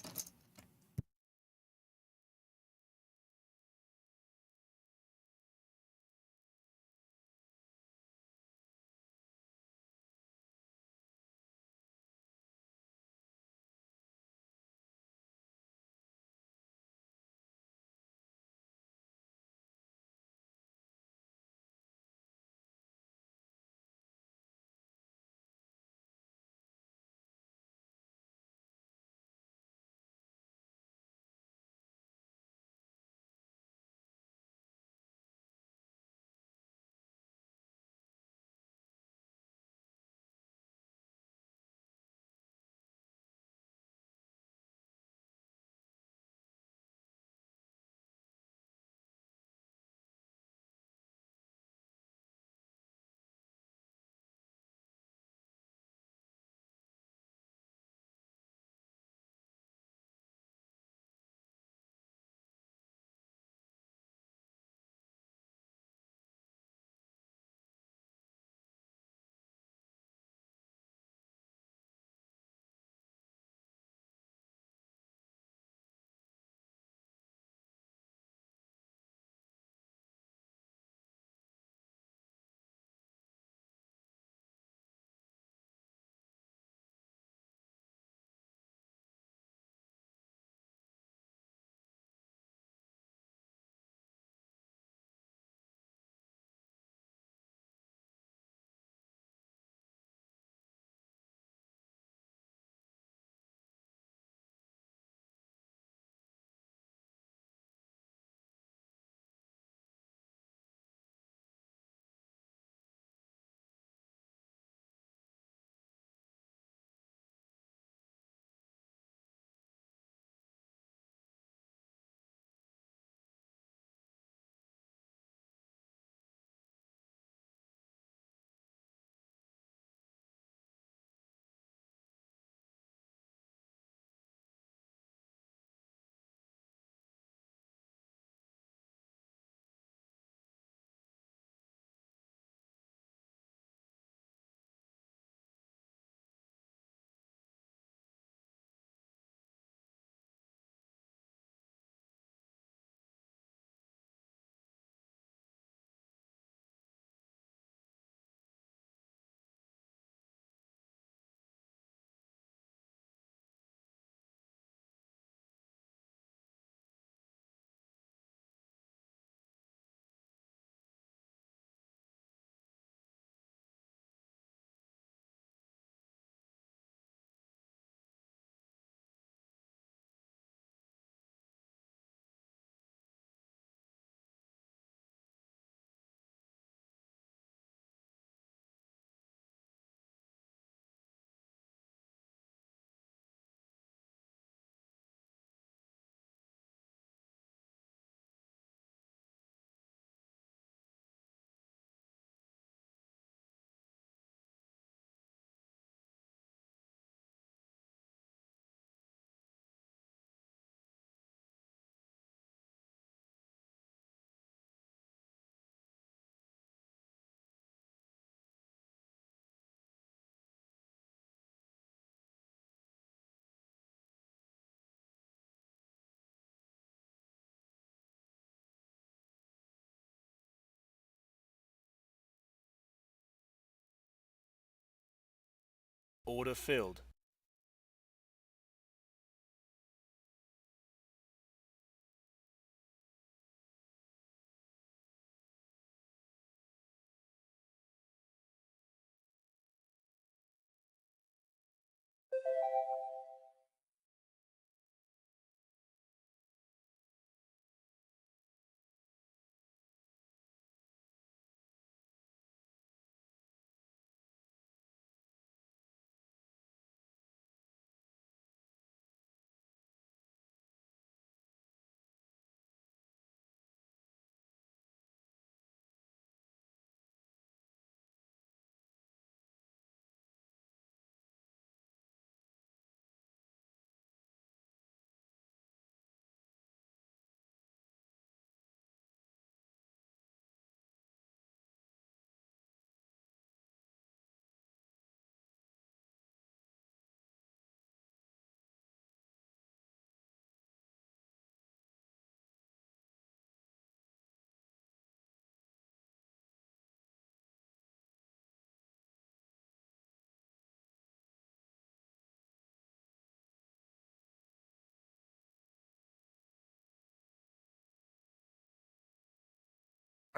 Speaker 3: Order filled.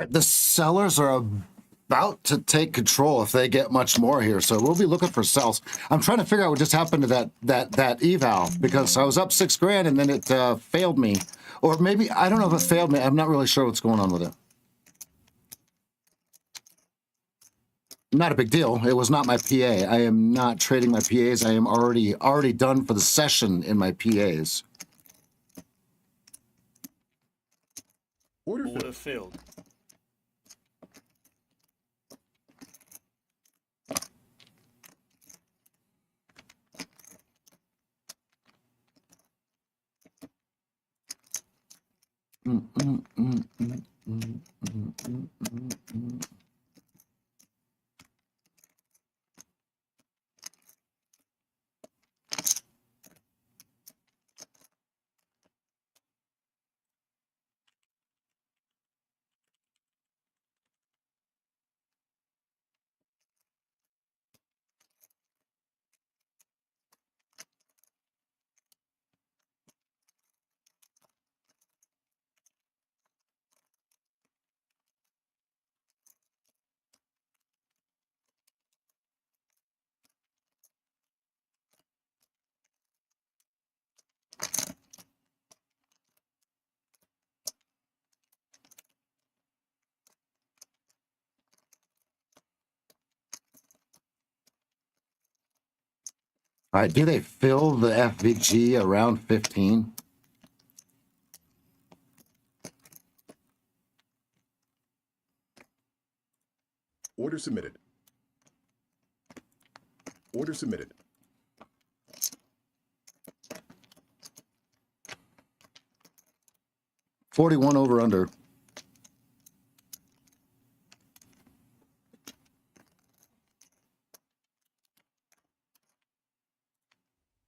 Speaker 1: The sellers are about to take control if they get much more here, so we'll be looking for sells. I'm trying to figure out what just happened to that eval, because I was up $6,000 and then it failed me, or maybe I don't know if it failed me. I'm not really sure what's going on with it. Not a big deal. It was not my PA. I am not trading my PAs. I am already done for the session in my PAs.
Speaker 2: Order
Speaker 3: Order
Speaker 2: filled.
Speaker 3: filled.
Speaker 1: All right, do they fill the FVG around 15?
Speaker 2: Order submitted. Order submitted.
Speaker 1: $41 over under.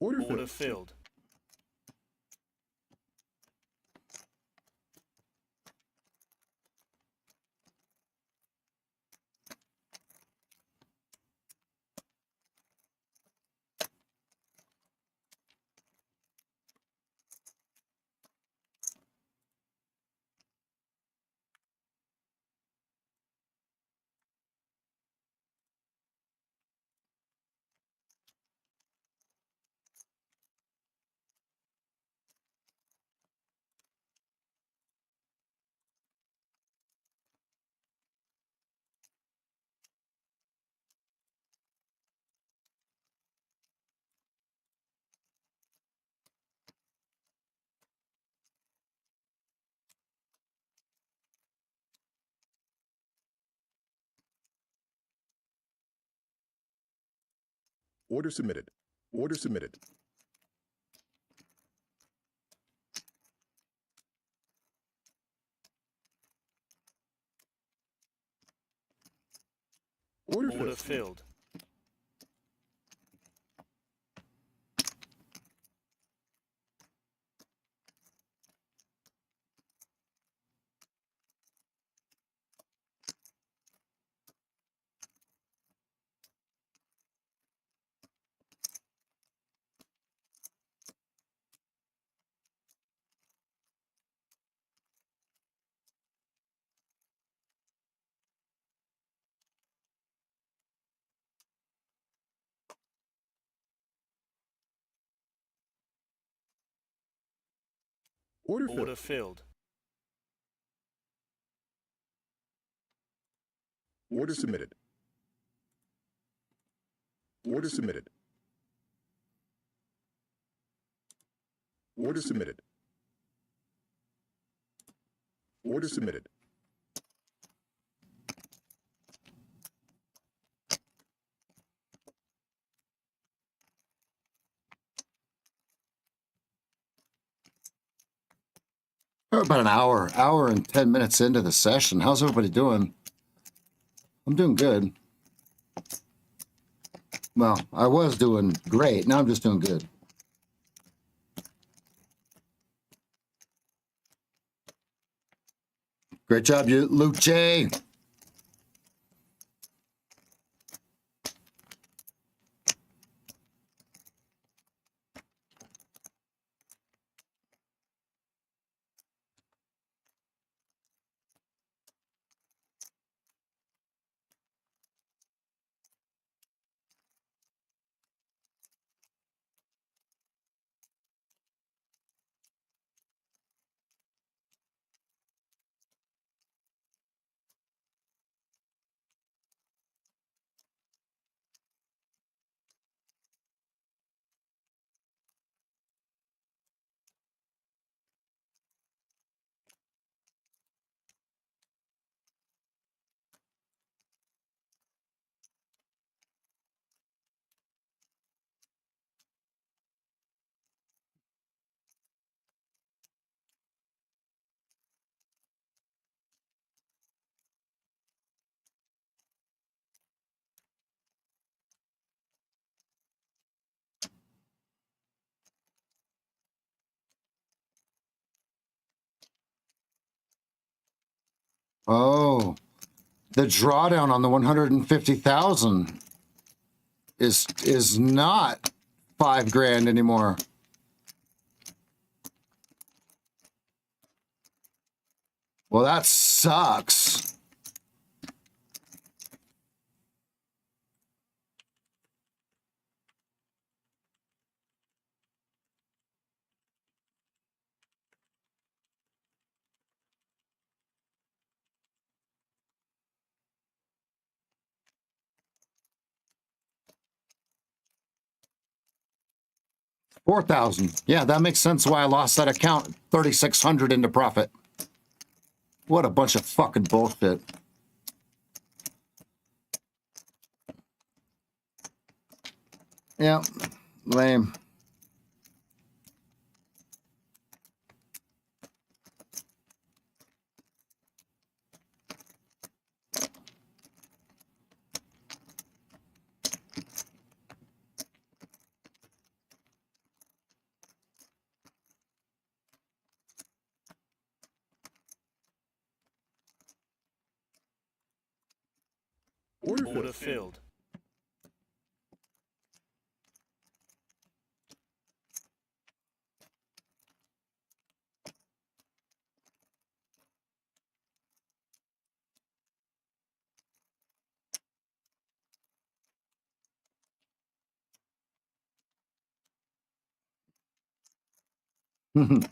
Speaker 2: Order
Speaker 3: Order
Speaker 2: filled.
Speaker 3: filled.
Speaker 2: Order submitted. Order submitted. Order
Speaker 3: Order
Speaker 2: filled.
Speaker 3: filled.
Speaker 2: Order
Speaker 3: Order
Speaker 2: filled.
Speaker 3: filled.
Speaker 2: Order submitted. Order submitted. Order submitted. Order submitted.
Speaker 1: We're about an hour and 10 minutes into the session. How's everybody doing? I'm doing good. Well, I was doing great. Now I'm just doing good. Great job, you, Luke J. Oh, the drawdown on the 150,000 is not $5,000 anymore. Well, that sucks. $4,000. Yeah, that makes sense why I lost that account. 3,600 into profit. What a bunch of fucking bullshit. Yeah, lame.
Speaker 2: Order
Speaker 3: Order
Speaker 2: filled.
Speaker 3: filled.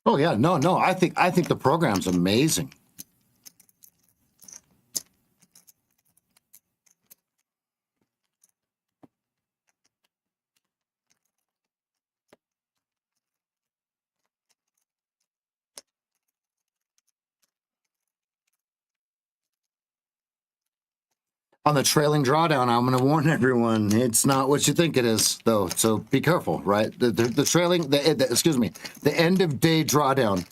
Speaker 3: Oh yeah, no. I think the program's amazing. On the trailing drawdown, I'm going to warn everyone: it's not what you think it is, though. So be careful, right? The trailing, excuse me, the end of day drawdown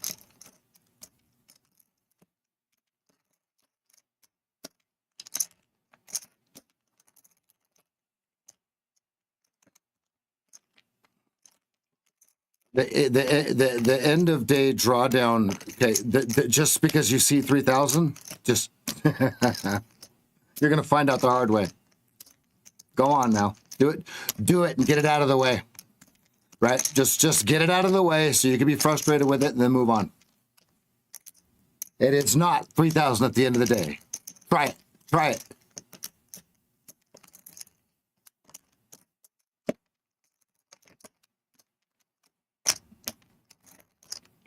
Speaker 3: The end of day drawdown. Okay, just because you see 3,000, just you're gonna find out the hard way. Go on now, do it, and get it out of the way. Right, just get it out of the way so you can be frustrated with it and then move on. It's not 3,000 at the end of the day. Try it. Try it.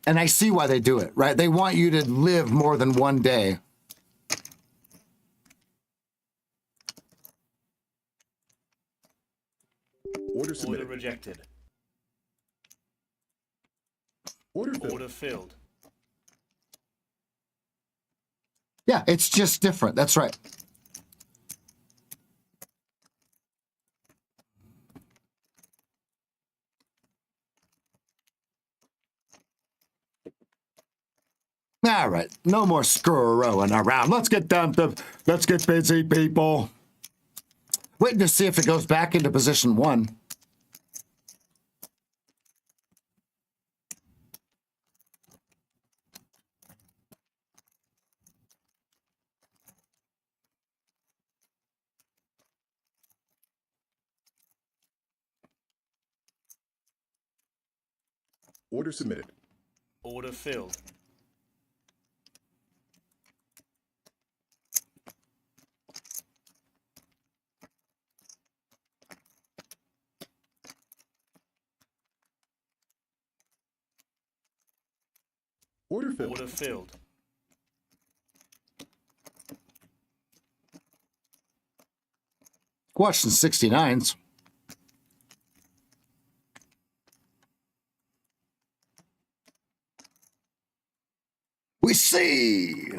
Speaker 3: And I see why they do it, right? They want you to live more than one day.
Speaker 2: Order
Speaker 4: Order
Speaker 2: submitted.
Speaker 4: rejected.
Speaker 2: Order filled.
Speaker 4: Order filled.
Speaker 3: Yeah, it's just different. That's right. All right, no more screwing around. Let's get busy, people. Waiting to see if it goes back into position 1.
Speaker 2: Order submitted.
Speaker 4: Order filled.
Speaker 2: Order filled.
Speaker 4: Order filled.
Speaker 3: Watch some 69s. We see.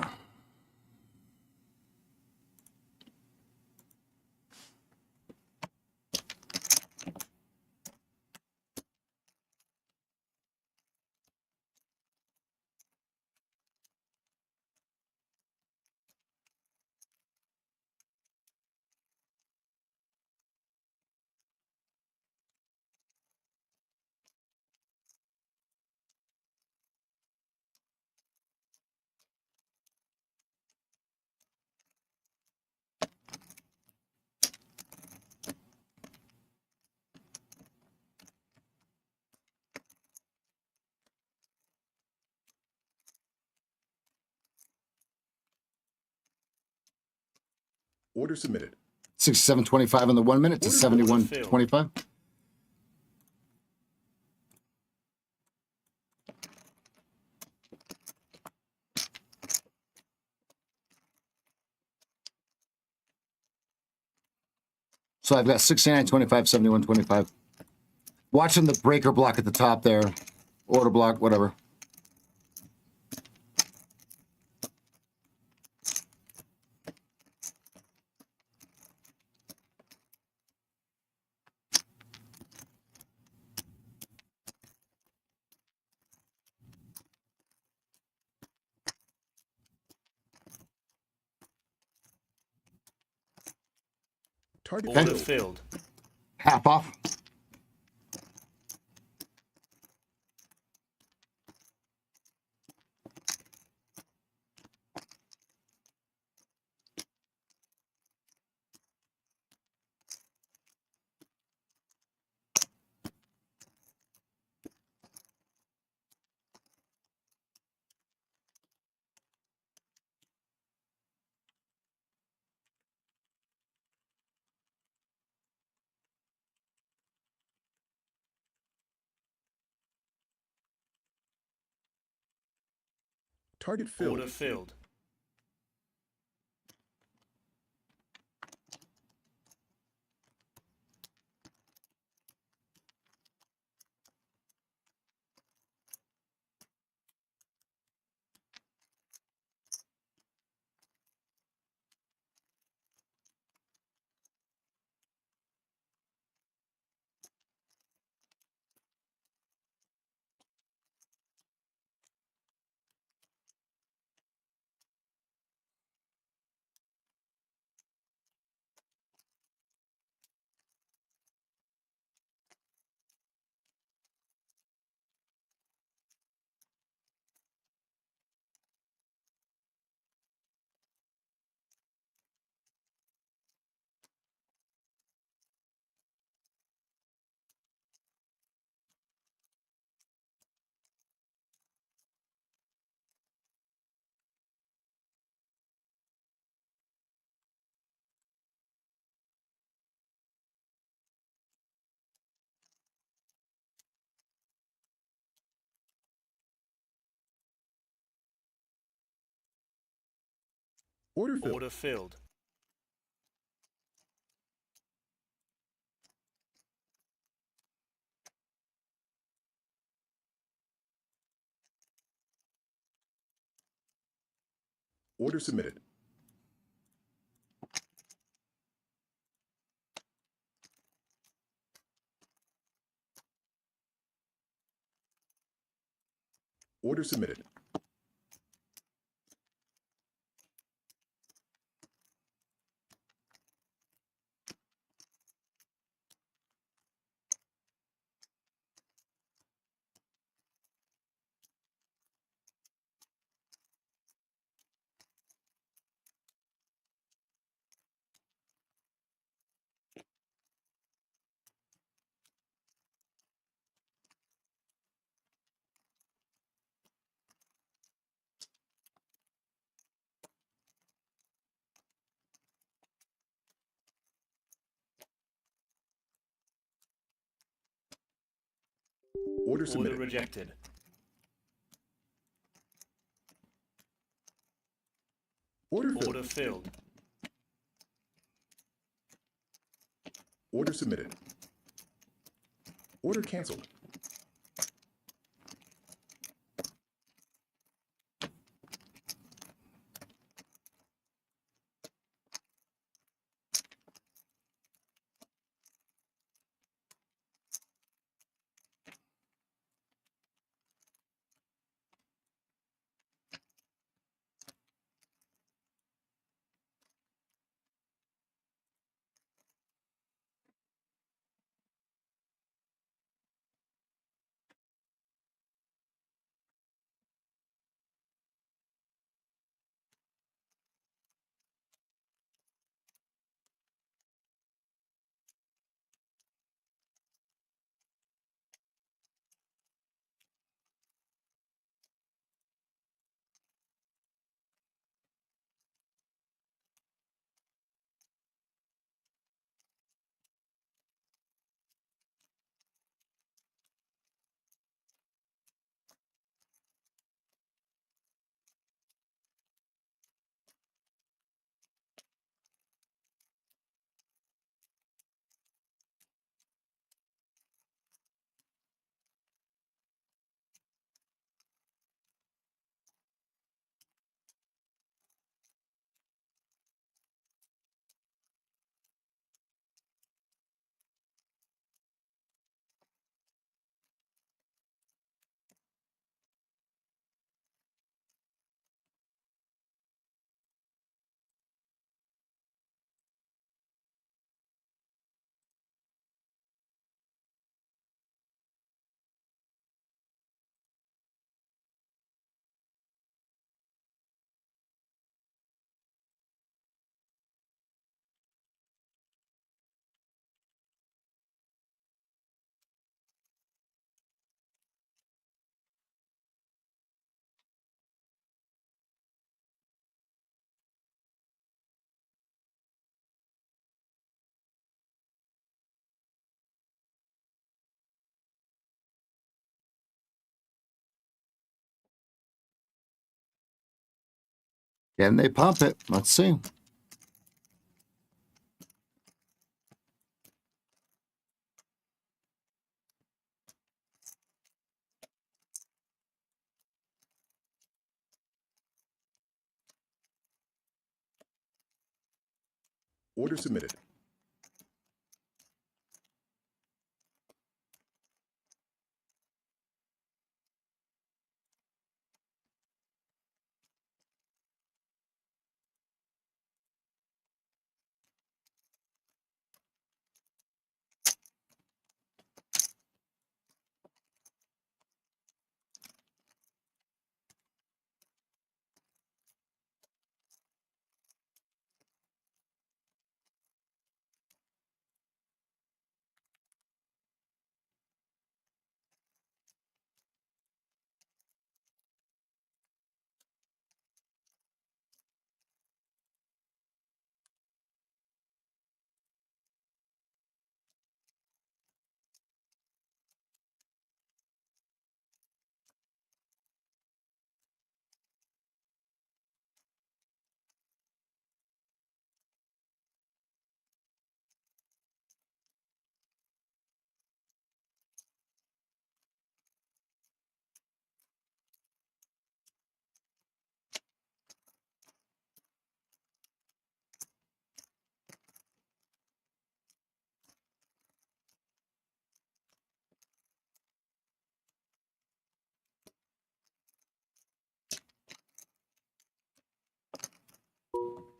Speaker 2: Order submitted.
Speaker 3: 67.25 in the 1 minute to 71.25. So I've got 69.25, 71.25. Watching the breaker block at the top there, order block, whatever.
Speaker 2: Target
Speaker 4: Order
Speaker 2: filled.
Speaker 4: filled.
Speaker 3: Half off.
Speaker 2: Target filled.
Speaker 4: Order filled.
Speaker 2: Order filled.
Speaker 4: Order filled.
Speaker 2: Order submitted. Order submitted. Order
Speaker 4: Order
Speaker 2: submitted.
Speaker 4: rejected.
Speaker 2: Order filled.
Speaker 4: Order filled.
Speaker 2: Order submitted. Order canceled.
Speaker 3: Can they pump it? Let's see.
Speaker 2: Order submitted.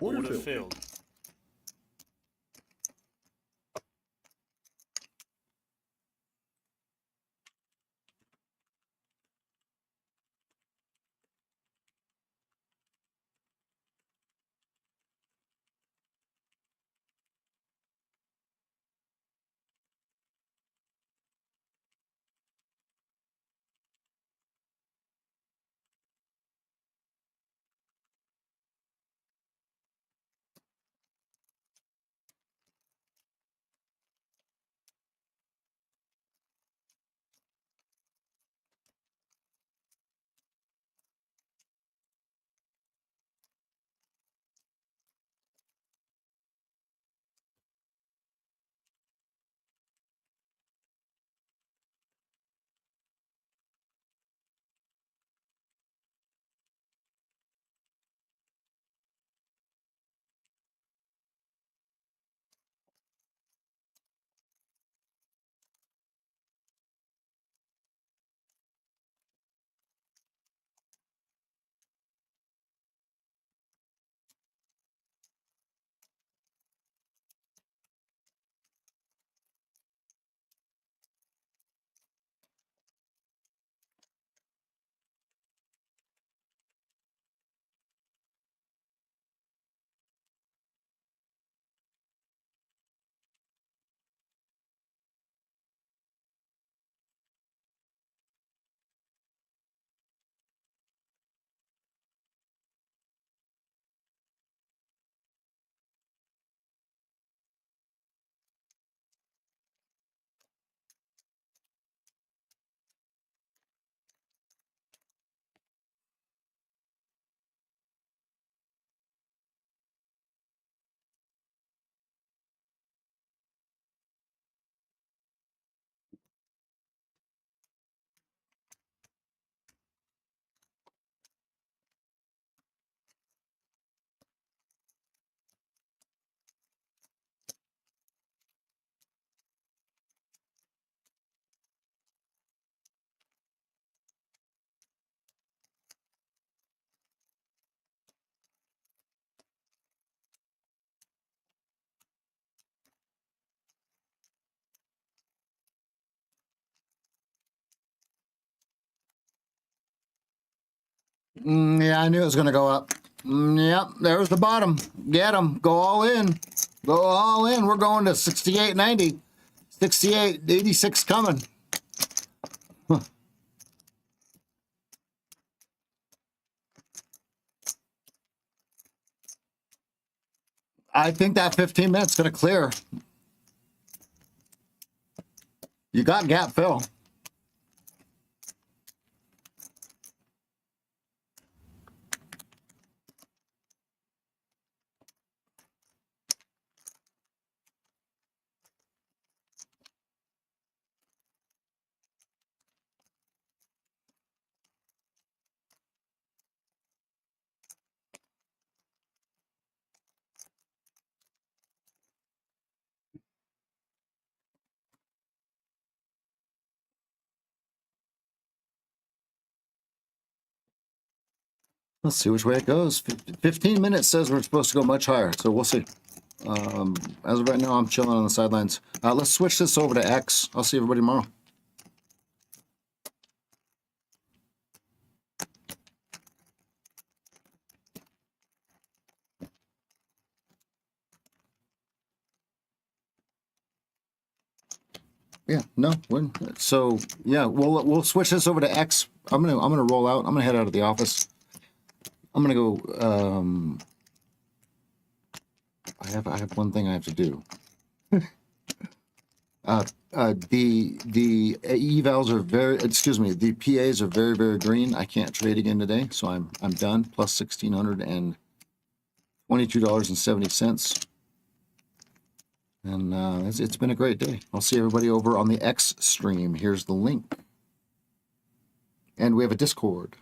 Speaker 2: Order
Speaker 4: Order
Speaker 2: filled.
Speaker 4: filled.
Speaker 3: Yeah, I knew it was going to go up. Yep, there's the bottom. Get them. Go all in. Go all in. We're going to 68.90. 68.86 coming. Huh. I think that 15 minutes going to clear. You got gap fill. Let's see which way it goes. 15 minutes says we're supposed to go much higher, so we'll see. As of right now, I'm chilling on the sidelines. Let's switch this over to X. I'll see everybody tomorrow. Yeah, no, so yeah, we'll switch this over to X. I'm gonna roll out. I'm gonna head out of the office. I'm gonna go. I have one thing I have to do. The evals are the PAs are very green. I can't trade again today, so I'm done. Plus $1,622.70. And it's been a great day. I'll see everybody over on the X stream. Here's the link. And we have a Discord.